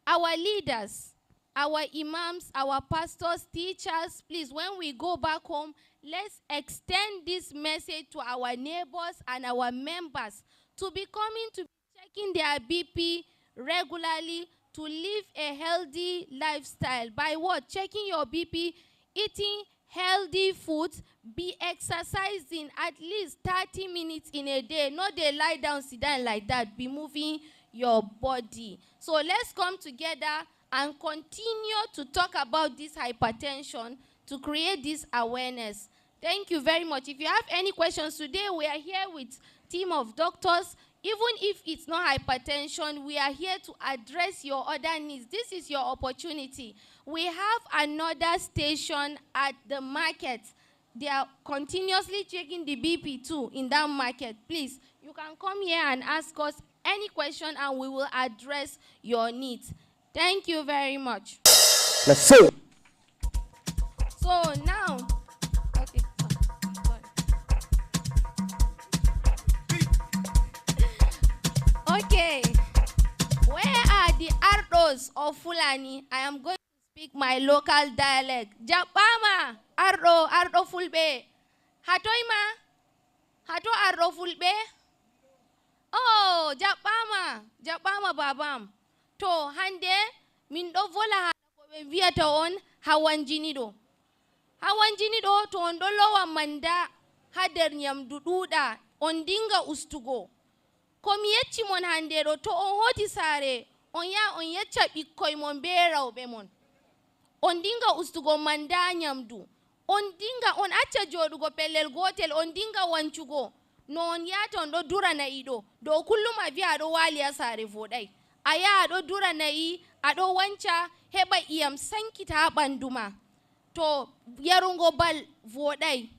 our leaders, our imams, our pastors, teachers, please, when we go back home, let's extend this message to our neighbors and our members to be coming to be checking their BP regularly, to live a healthy lifestyle. By what? Checking your BP, eating healthy foods, be exercising at least 30 minutes in a day. Not they lie down, sit down like that. Be moving your body. So let's come together and continue to talk about this hypertension to create this awareness. Thank you very much. If you have any questions today, we are here with a team of doctors. Even if it's not hypertension, we are here to address your other needs. This is your opportunity. We have another station at the market. They are continuously checking the BP too in that market. Please, you can come here and ask us any question and we will address your needs. Thank you very much. Let's see. So now, okay. Sorry. Okay, where are the Ardos of Fulani? I am going to speak my local dialect. Japama, Ardo Fulbe. Hatoima, Hato Ardo Fulbe. Oh, Japama babam. To hande, min do vola ko be viata on hawan jini do. Hawan jini do to on do lowa manda hader nyam dududa on dinga ustugo. Komi yecci mon hande do to on hoti sare on yecca ɓikkoy mon be rawɓe mon. On dinga ustugo manda nyamdu. On dinga on acca joɗugo pellel gotel on dinga wancugo. No on yata on ɗo dura na'i ɗo. Do kullum a wi'a aɗo wali ha sare voɗai. A yaha aɗo dura na'i aɗo wanca heɓa iyam sankita ha ɓandu ma. To yarugo bal voɗai,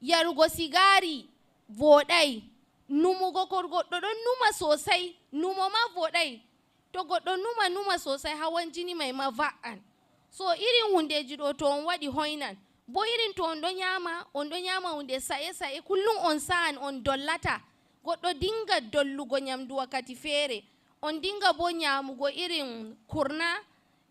yarugo sigari voɗai, numugo ko goɗɗo ɗon numa sosai, numo ma voɗai. To goɗɗo numa sosai hawan jini mai ma va'an. So irin hundeji ɗo to on waɗi hoinan. Bo irin to on ɗo nyama hunde sa'e kullum on sa'an on dollata. Goɗɗo dinga dollugo nyamdu wakkati fere. On dinga bo nyamugo irin kurna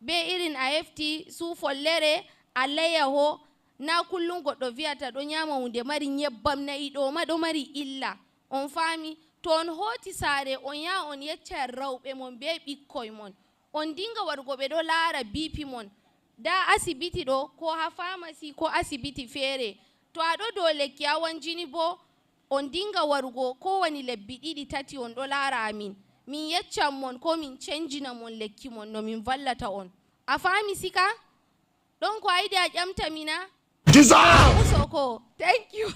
be irin AFT su follere alayyaho na kullum goɗɗo vi'ata ɗo nyama hunde mari nyebbam na iɗo ma ɗo mari illa. On fami to on hoti sare on ya on yecca rauɓe mon be ɓikkoy mon. On dinga wargo ɓe ɗo lara BP mon. Da asibiti ɗo ko ha pharmacy ko asibiti fere. To aɗo do lekki hawan jini bo on dinga warugo ko wani lebbi ɗiɗi tati on ɗo lara amin. Min yeccan mon ko min changina mon lekki mon no min vallata on. A fami sika? Ɗon ko ayiɗi a ƴamta mina? Usoko. Thank you.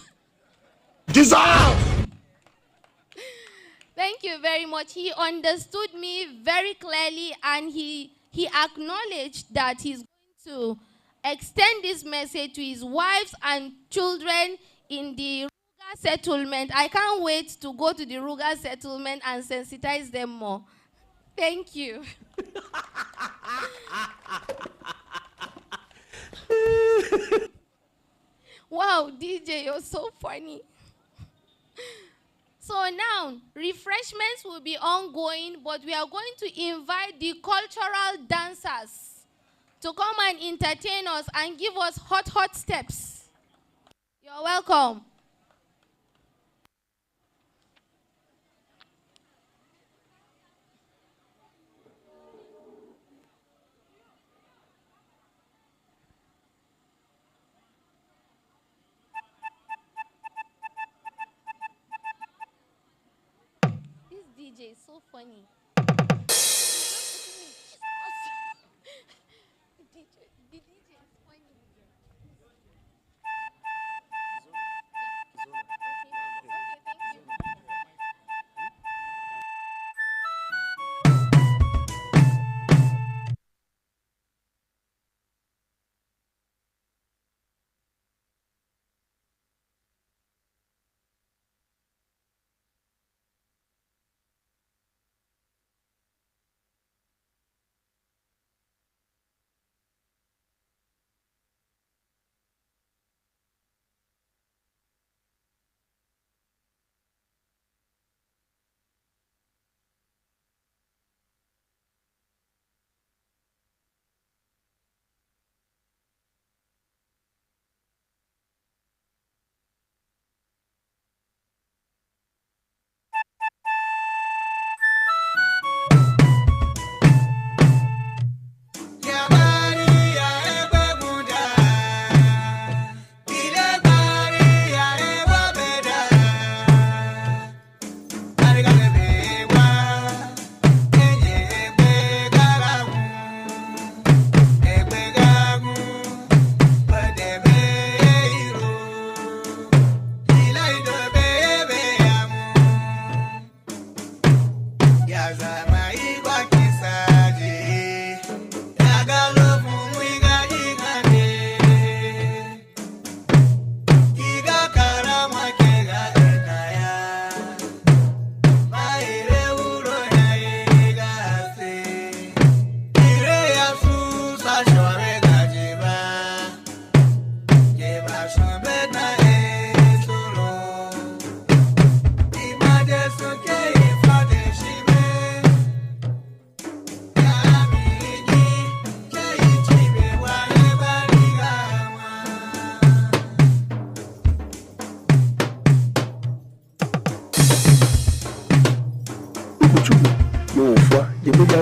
Thank you very much. He understood me very clearly and he acknowledged that he's going to extend this message to his wives and children in the Ruga settlement. I can't wait to go to the Ruga settlement and sensitize them more. Thank you. Wow, DJ, you're so funny. So now, refreshments will be ongoing, but we are going to invite the cultural dancers to come and entertain us and give us hot steps. You're welcome. DJ is so funny. The DJ is funny.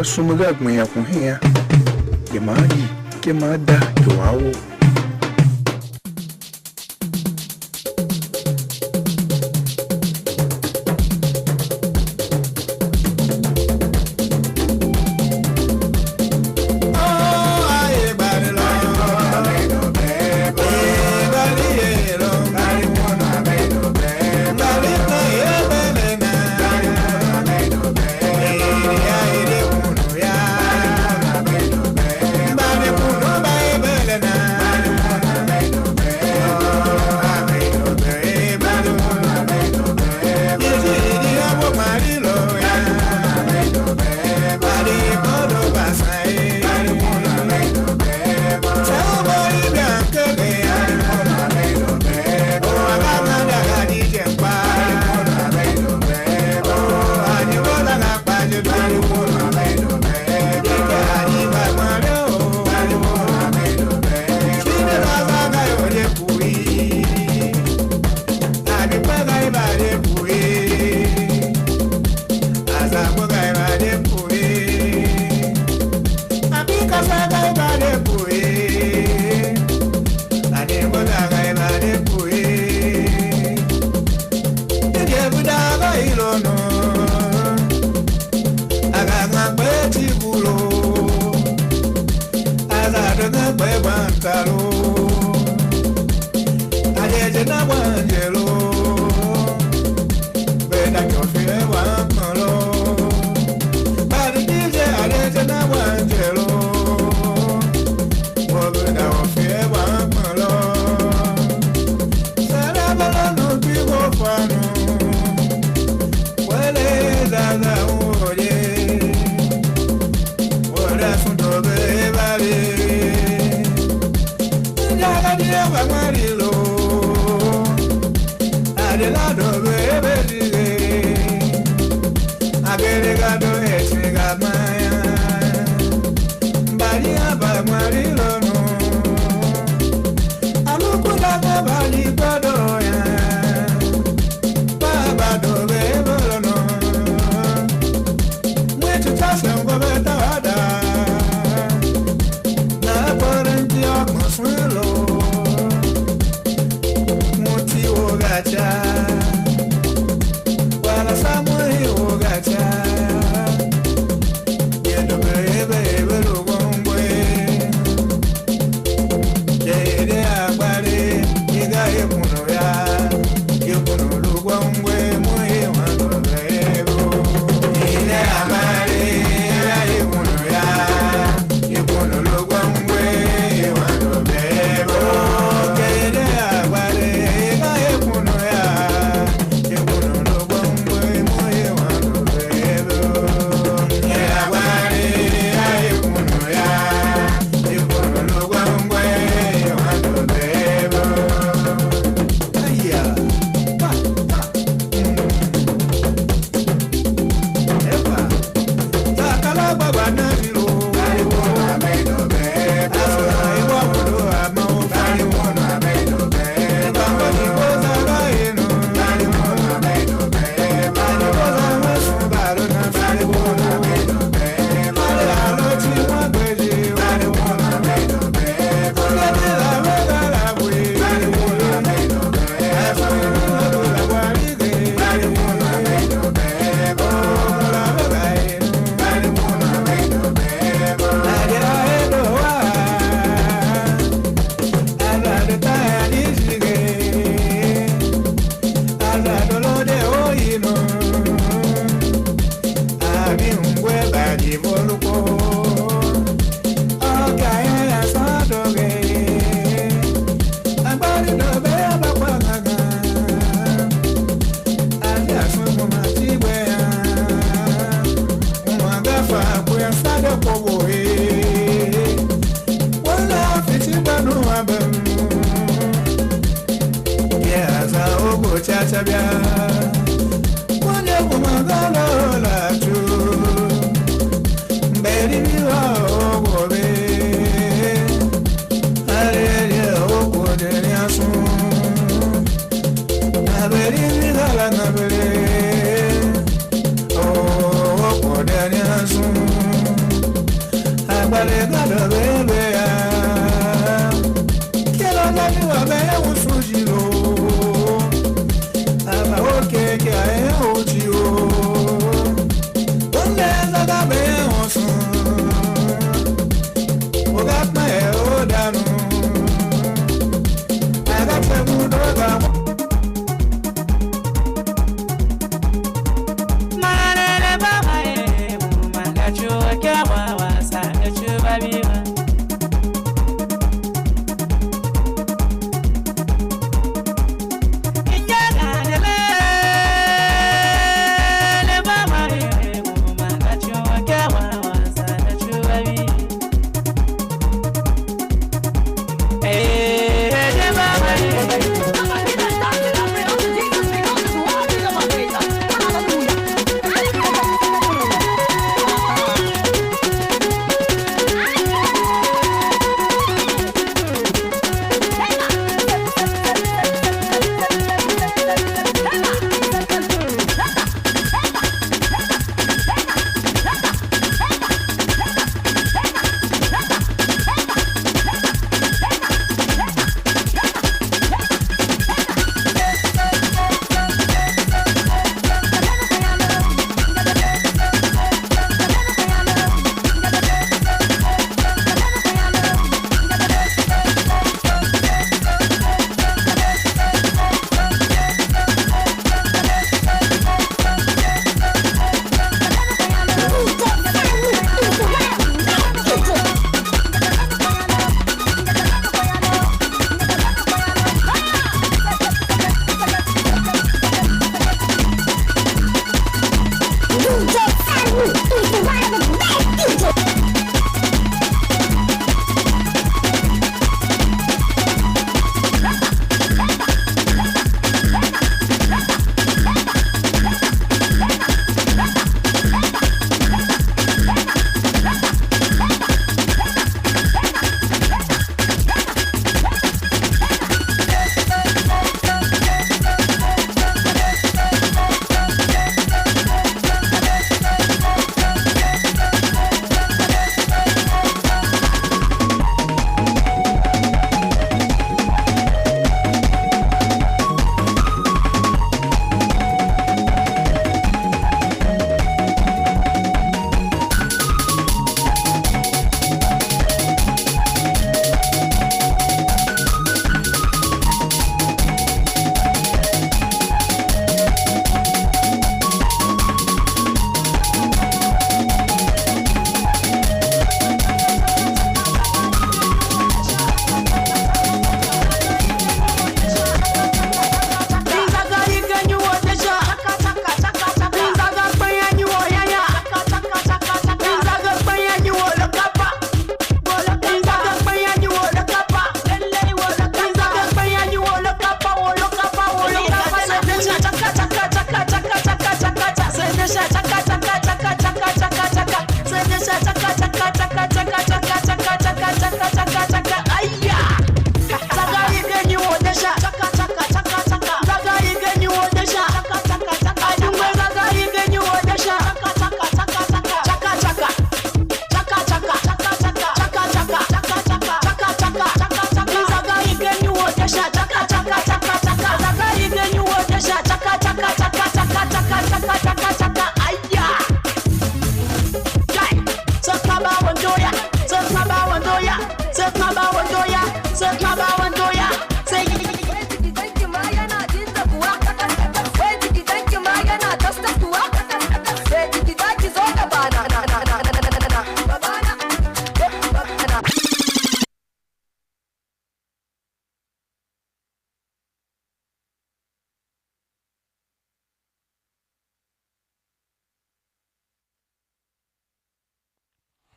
Sumaga gwen akun here. Yemadi, Kemada, Joao.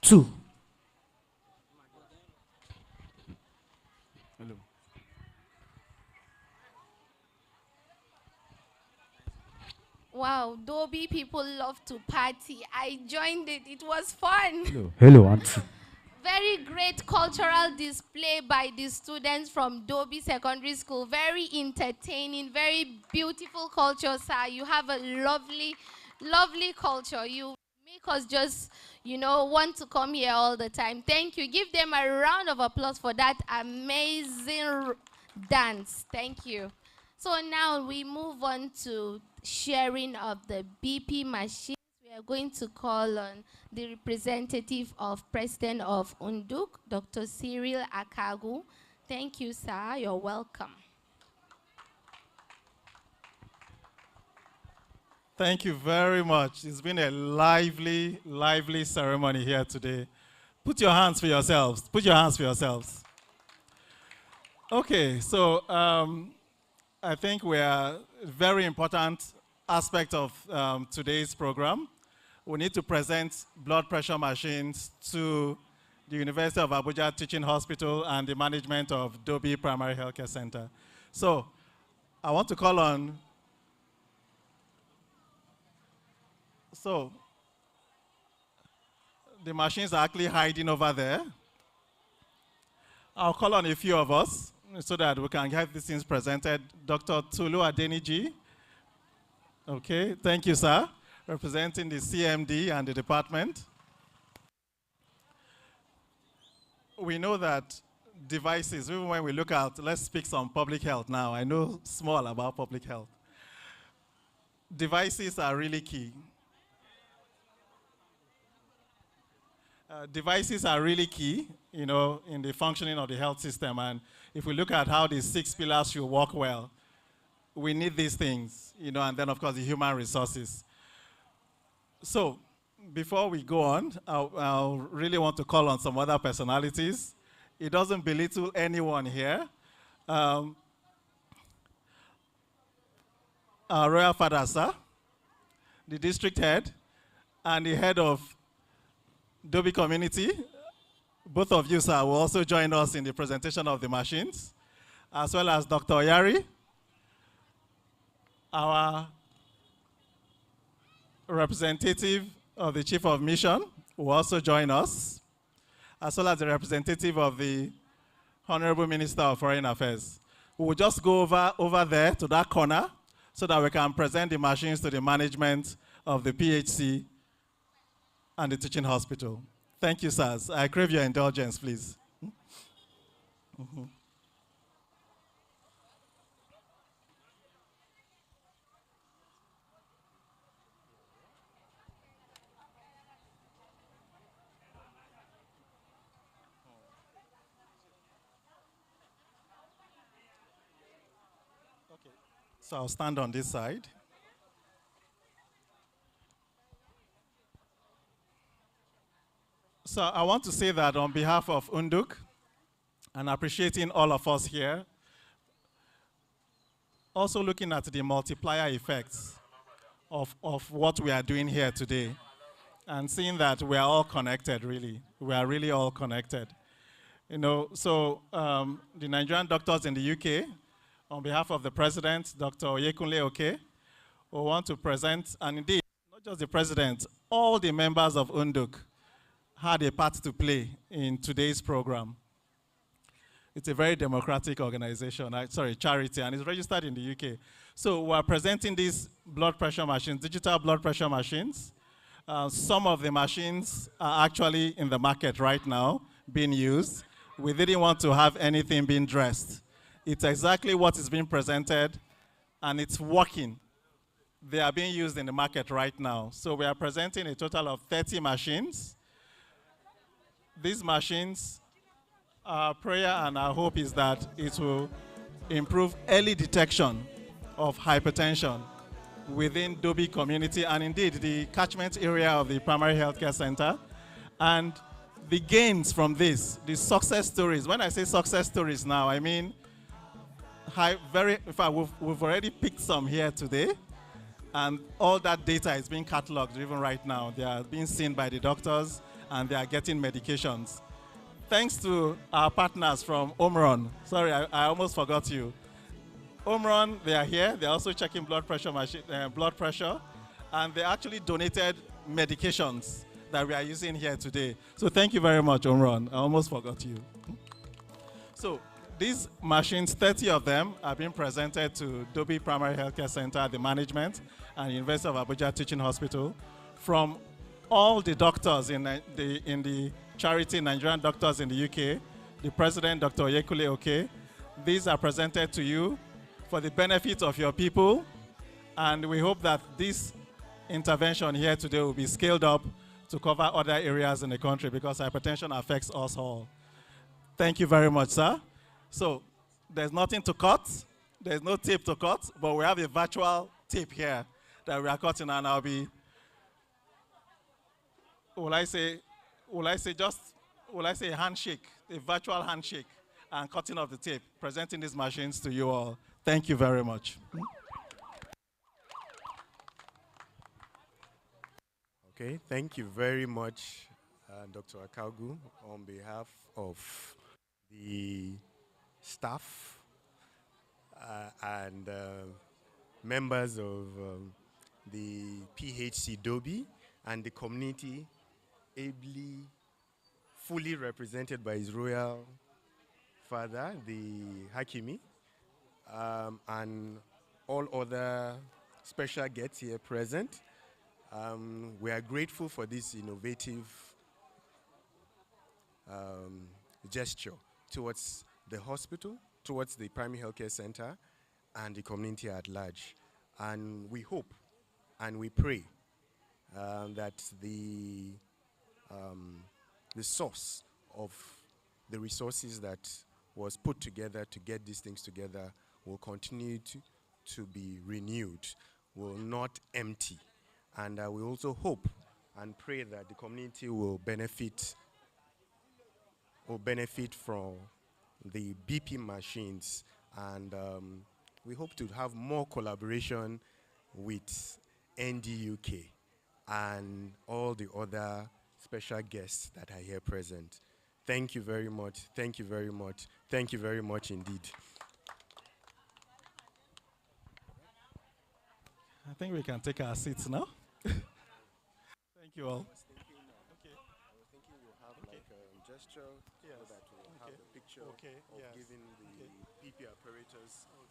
2. Hello. Wow, Dobi people love to party. I joined it. It was fun. Hello. Hello, Auntie. Very great cultural display by the students from Dobi Secondary School. Very entertaining, very beautiful culture, sir. You have a lovely, lovely culture. You make us just, want to come here all the time. Thank you. Give them a round of applause for that amazing dance. Thank you. So now we move on to sharing of the BP machine. We are going to call on the representative of President of Unduk, Dr. Cyril Akagu. Thank you, sir. You're welcome. Thank you very much. It's been a lively, lively ceremony here today. Put your hands for yourselves. Put your hands for yourselves. Okay, so I think we are a very important aspect of today's program. We need to present blood pressure machines to the University of Abuja Teaching Hospital and the management of Dobi Primary Healthcare Center. So I want to call on, the machines are actually hiding over there. I'll call on a few of us so that we can have these things presented. Dr. Tulu Adeniji. Okay, thank you, sir. Representing the CMD and the department. We know that devices, even when we look at, let's speak some public health now. I know small about public health. Devices are really key. Devices are really key, in the functioning of the health system. And if we look at how the 6 pillars should work well, we need these things, and then, of course, the human resources. So, before we go on, I really want to call on some other personalities. It doesn't belittle anyone here. Our Royal Father, sir, the district head, and the head of Dobi community, both of you, sir, will also join us in the presentation of the machines, as well as Dr. Oyari, our representative of the Chief of Mission will also join us, as well as the representative of the Honorable Minister of Foreign Affairs. We will just go over there to that corner so that we can present the machines to the management of the PHC and the teaching hospital. Thank you, sirs. I crave your indulgence, please. Mm-hmm. So I'll stand on this side. So I want to say that on behalf of Unduk, and appreciating all of us here, also looking at the multiplier effects of what we are doing here today, and seeing that we are all connected, really. We are really all connected. So the Nigerian doctors in the UK, on behalf of the President, Dr. Oyekunle Oke, we want to present, and indeed, not just the President, all the members of Unduk had a part to play in today's program. It's a very democratic organization, charity, and it's registered in the UK. So we're presenting these blood pressure machines, digital blood pressure machines. Some of the machines are actually in the market right now, being used. We didn't want to have anything being dressed. It's exactly what is being presented, and it's working. They are being used in the market right now. So we are presenting a total of 30 machines. These machines, our prayer and our hope is that it will improve early detection of hypertension within Dobi community and indeed the catchment area of the primary healthcare center. And the gains from this, the success stories, when I say success stories now, I mean, in fact, we've already picked some here today, and all that data is being cataloged even right now. They are being seen by the doctors and they are getting medications. Thanks to our partners from Omron. Sorry, I almost forgot you. Omron, they are here. They're also checking blood pressure, and they actually donated medications that we are using here today. So thank you very much, Omron. I almost forgot you. So these machines, 30 of them, are being presented to Dobi Primary Healthcare Center, the management, and University of Abuja Teaching Hospital from all the doctors in the charity Nigerian Doctors in the UK, the president, Dr. Oyekule Oke. These are presented to you for the benefit of your people, and we hope that this intervention here today will be scaled up to cover other areas in the country because hypertension affects us all. Thank you very much, sir. So there's nothing to cut. There's no tape to cut, but we have a virtual tape here that we are cutting, and I'll be, will I say a handshake, a virtual handshake, and cutting of the tape, presenting these machines to you all. Thank you very much. Okay, thank you very much, Dr. Akaugu, on behalf of the staff and members of the PHC Dobi and the community ably, fully represented by His Royal Father, the Hakimi, and all other special guests here present. We are grateful for this innovative gesture towards the hospital, towards the primary healthcare center, and the community at large. And we hope and we pray that the source of the resources that was put together to get these things together will continue to be renewed, will not empty. And we also hope and pray that the community will benefit from the BP machines. And we hope to have more collaboration with NDUK and all the other special guests that are here present. Thank you very much. Thank you very much. Thank you very much indeed. I think we can take our seats now. Thank you all. I was thinking we'll have like a gesture so that we'll have a picture of giving the PP apparatus from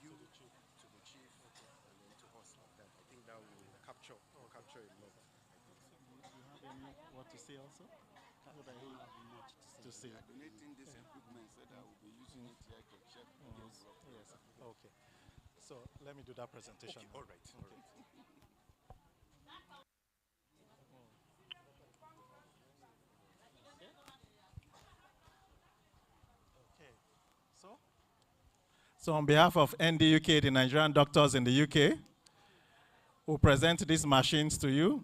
you to the chief and then to us like that. I think that will capture a lot. Do you have any what to say also? What I have much to say. We are donating this equipment so that we'll be using it here to check against blood pressure. Yes. Okay. So let me do that presentation. Okay, all right. Okay. All right. So on behalf of NDUK, the Nigerian Doctors in the UK, we'll present these machines to you,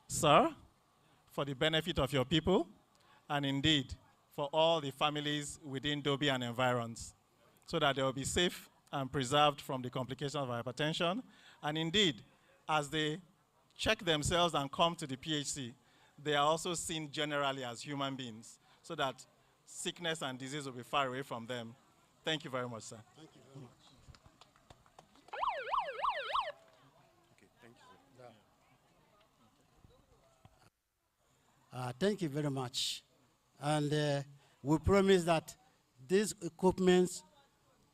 sir, for the benefit of your people, and indeed for all the families within Dobi and environs, so that they will be safe and preserved from the complications of hypertension. And indeed, as they check themselves and come to the PHC, they are also seen generally as human beings, so that sickness and disease will be far away from them. Thank you very much, sir. Thank you very much. Okay, thank you. Thank you very much. And we promise that these equipments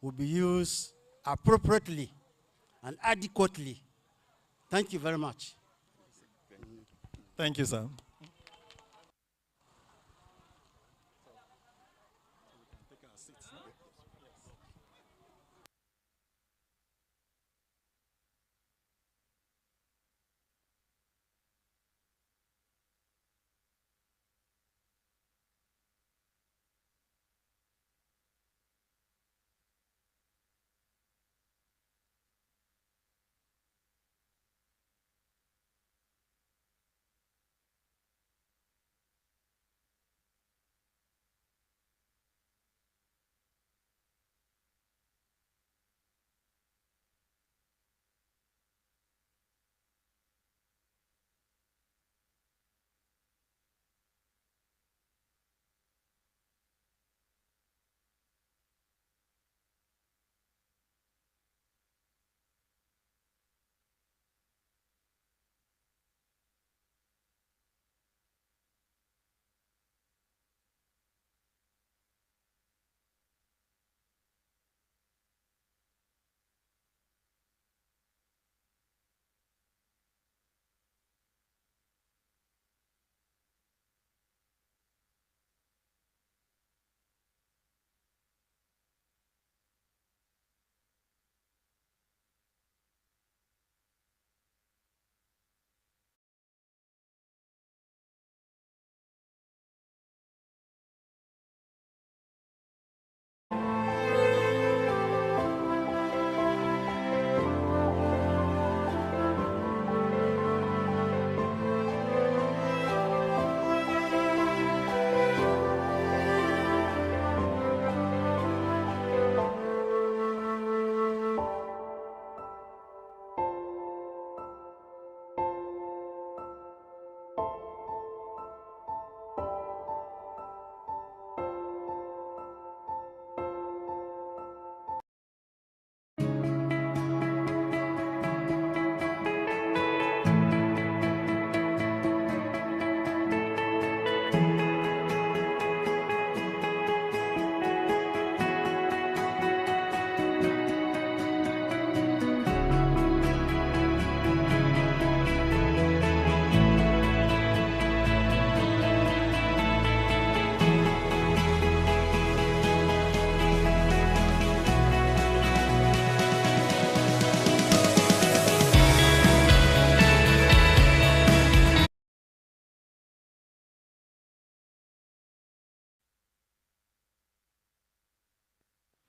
will be used appropriately and adequately. Thank you very much. Thank you, sir.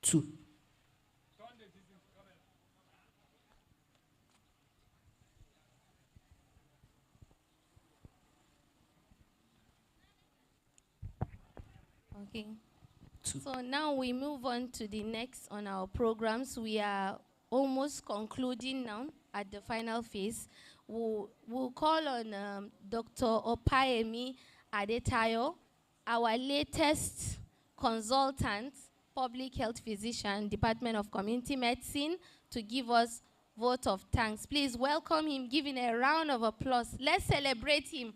2. Okay. So now we move on to the next on our programs. We are almost concluding now at the final phase. We'll call on Dr. Opayemi Adetayo, our latest consultant, public health physician, Department of Community Medicine, to give us vote of thanks. Please welcome him, giving a round of applause. Let's celebrate him,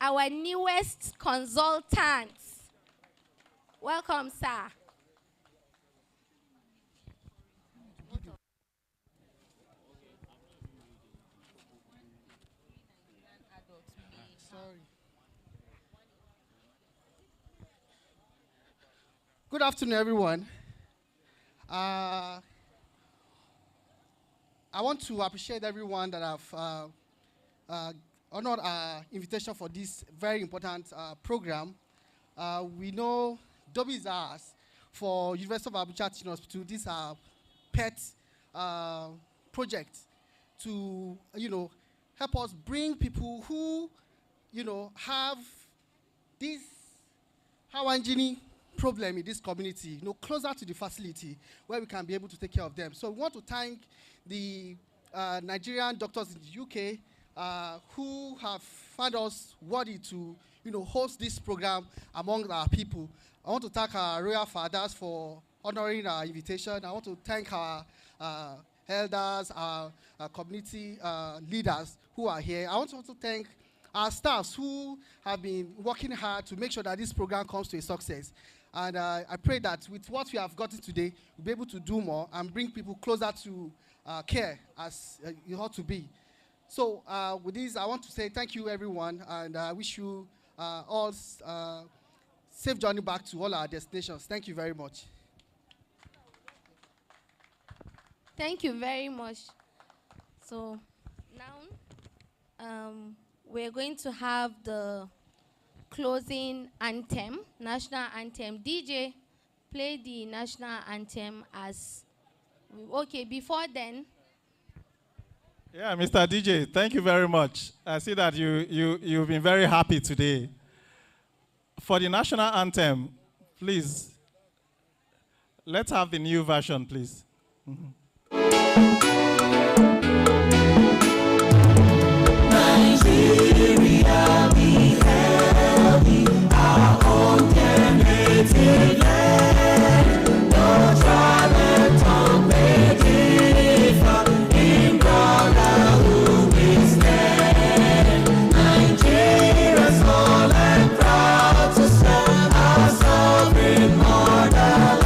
our newest consultant. Welcome, sir. Good afternoon, everyone. I want to appreciate everyone that have honored our invitation for this very important program. We know Dobi is ours for University of Abuja Teaching Hospital. This is our pet project to, help us bring people who, have this Hawangini problem in this community, closer to the facility where we can be able to take care of them. So we want to thank the Nigerian doctors in the UK who have found us worthy to, host this program among our people. I want to thank our royal fathers for honoring our invitation. I want to thank our elders, our community leaders who are here. I want to also thank our staffs who have been working hard to make sure that this program comes to a success. And I pray that with what we have gotten today, we'll be able to do more and bring people closer to care as it ought to be. So with this, I want to say thank you, everyone, and I wish you all safe journey back to all our destinations. Thank you very much. Thank you very much. So now we're going to have the closing anthem, national anthem. DJ, play the national anthem as okay. Before then. Yeah, Mr. DJ, thank you very much. I see that you've been very happy today. For the national anthem, please, let's have the new version, please. Nigeria, be healthy, our own native land. No tribe and tongue may differ, in brotherhood we stand. Nigeria's all and proud to serve our sovereign motherland.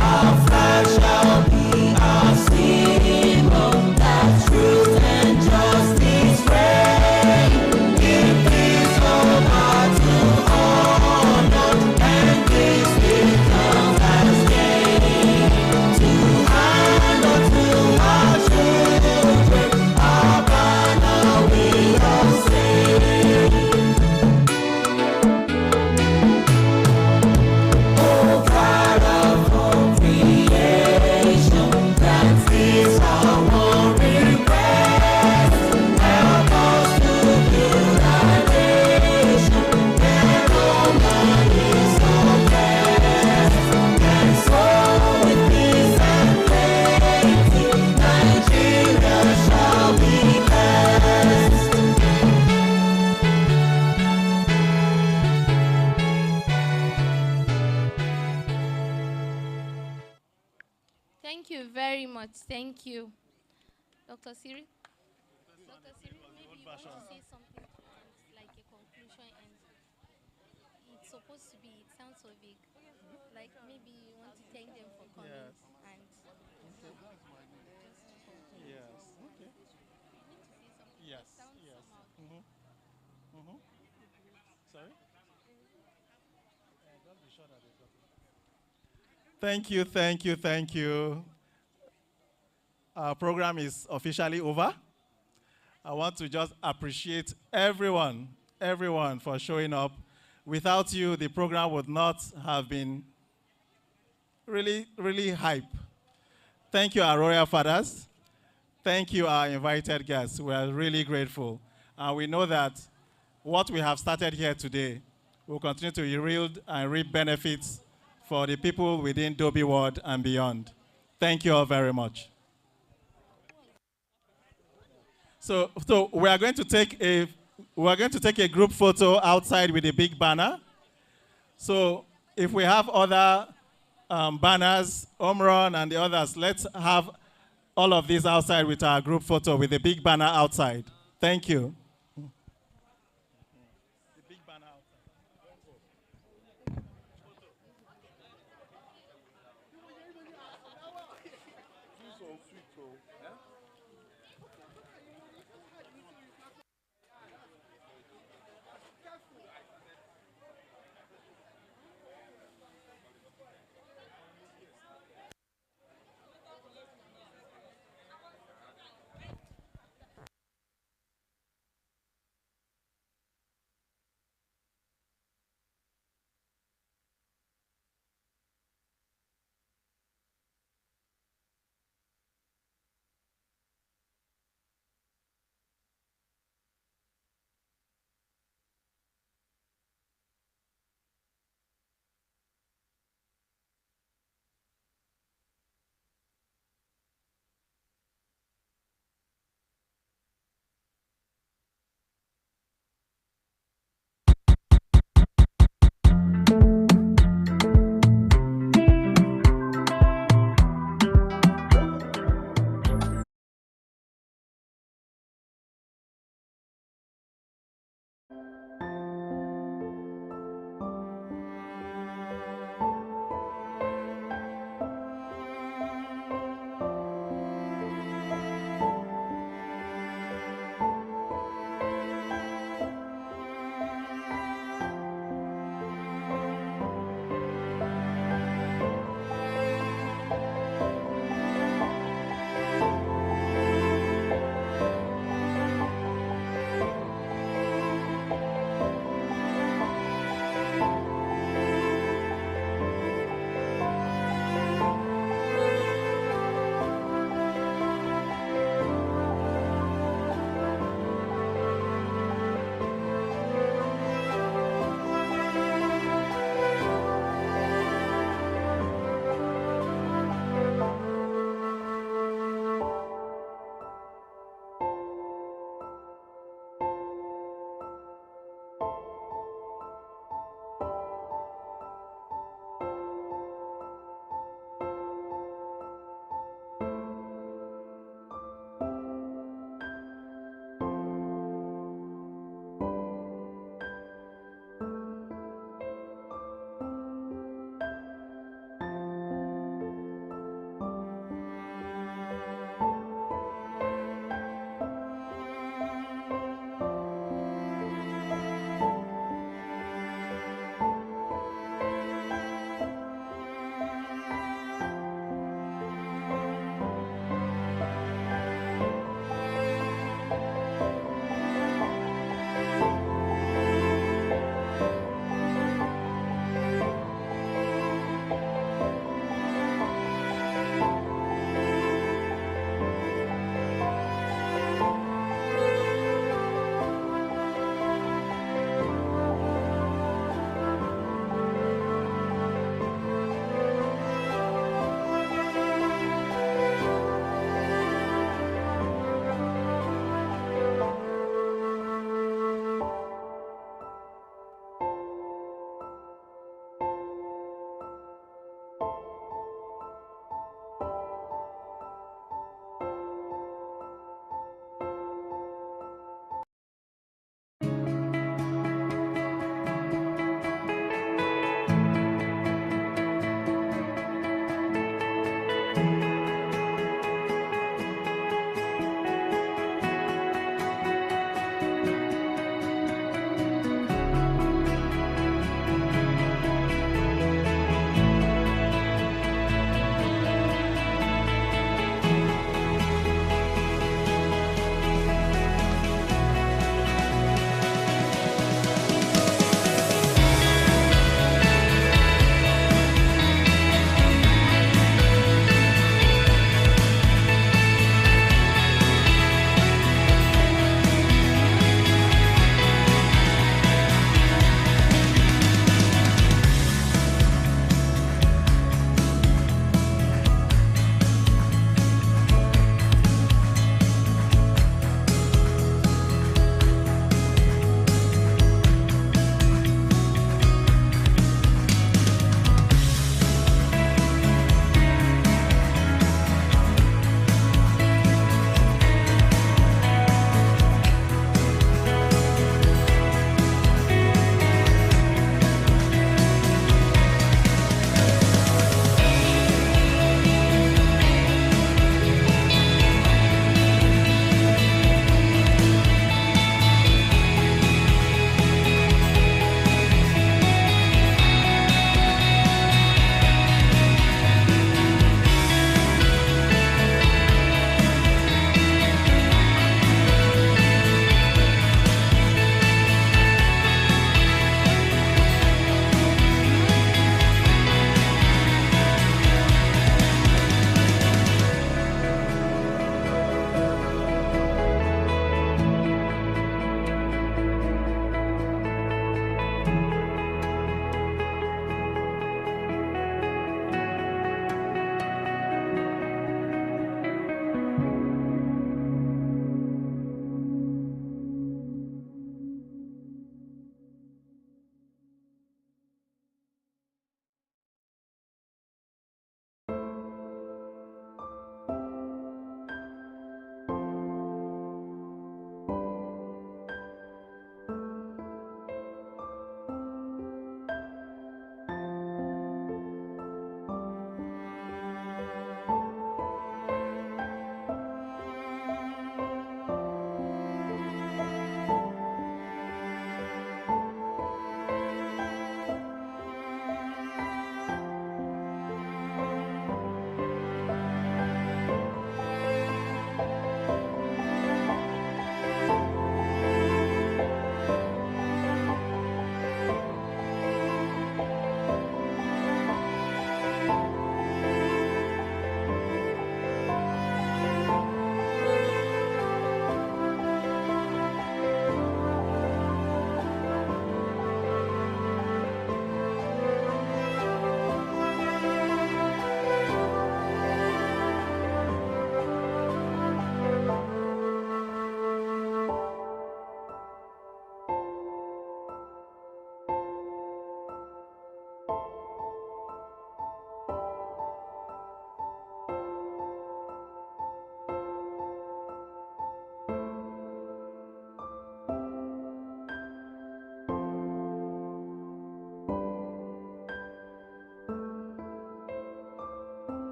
Our flag shall be our symbol, that truth and justice reign. Give peace over to honor, and this becomes as gain. To hand unto our children, our banner we all sing. Oh, God of all creation, that is our one request. Help us to build a nation where no man is oppressed. And so with peace and plenty, Nigeria shall be blessed. Thank you very much. Thank you. Dr. Siri? Dr. Siri, maybe you want to say something to end, like a conclusion, and it's supposed to be, it sounds so big. Like maybe you want to thank them for coming and Yes. Okay. Yes. Yes. Sorry? Just be sure that they got it. Thank you, thank you, thank you. Our program is officially over. I want to just appreciate everyone for showing up. Without you, the program would not have been really, really hype. Thank you, our royal fathers. Thank you, our invited guests. We are really grateful. And we know that what we have started here today will continue to yield and reap benefits for the people within Dobi Ward and beyond. Thank you all very much. So we are going to take a group photo outside with a big banner. So if we have other banners, Omron and the others, let's have all of these outside with our group photo with a big banner outside. Thank you.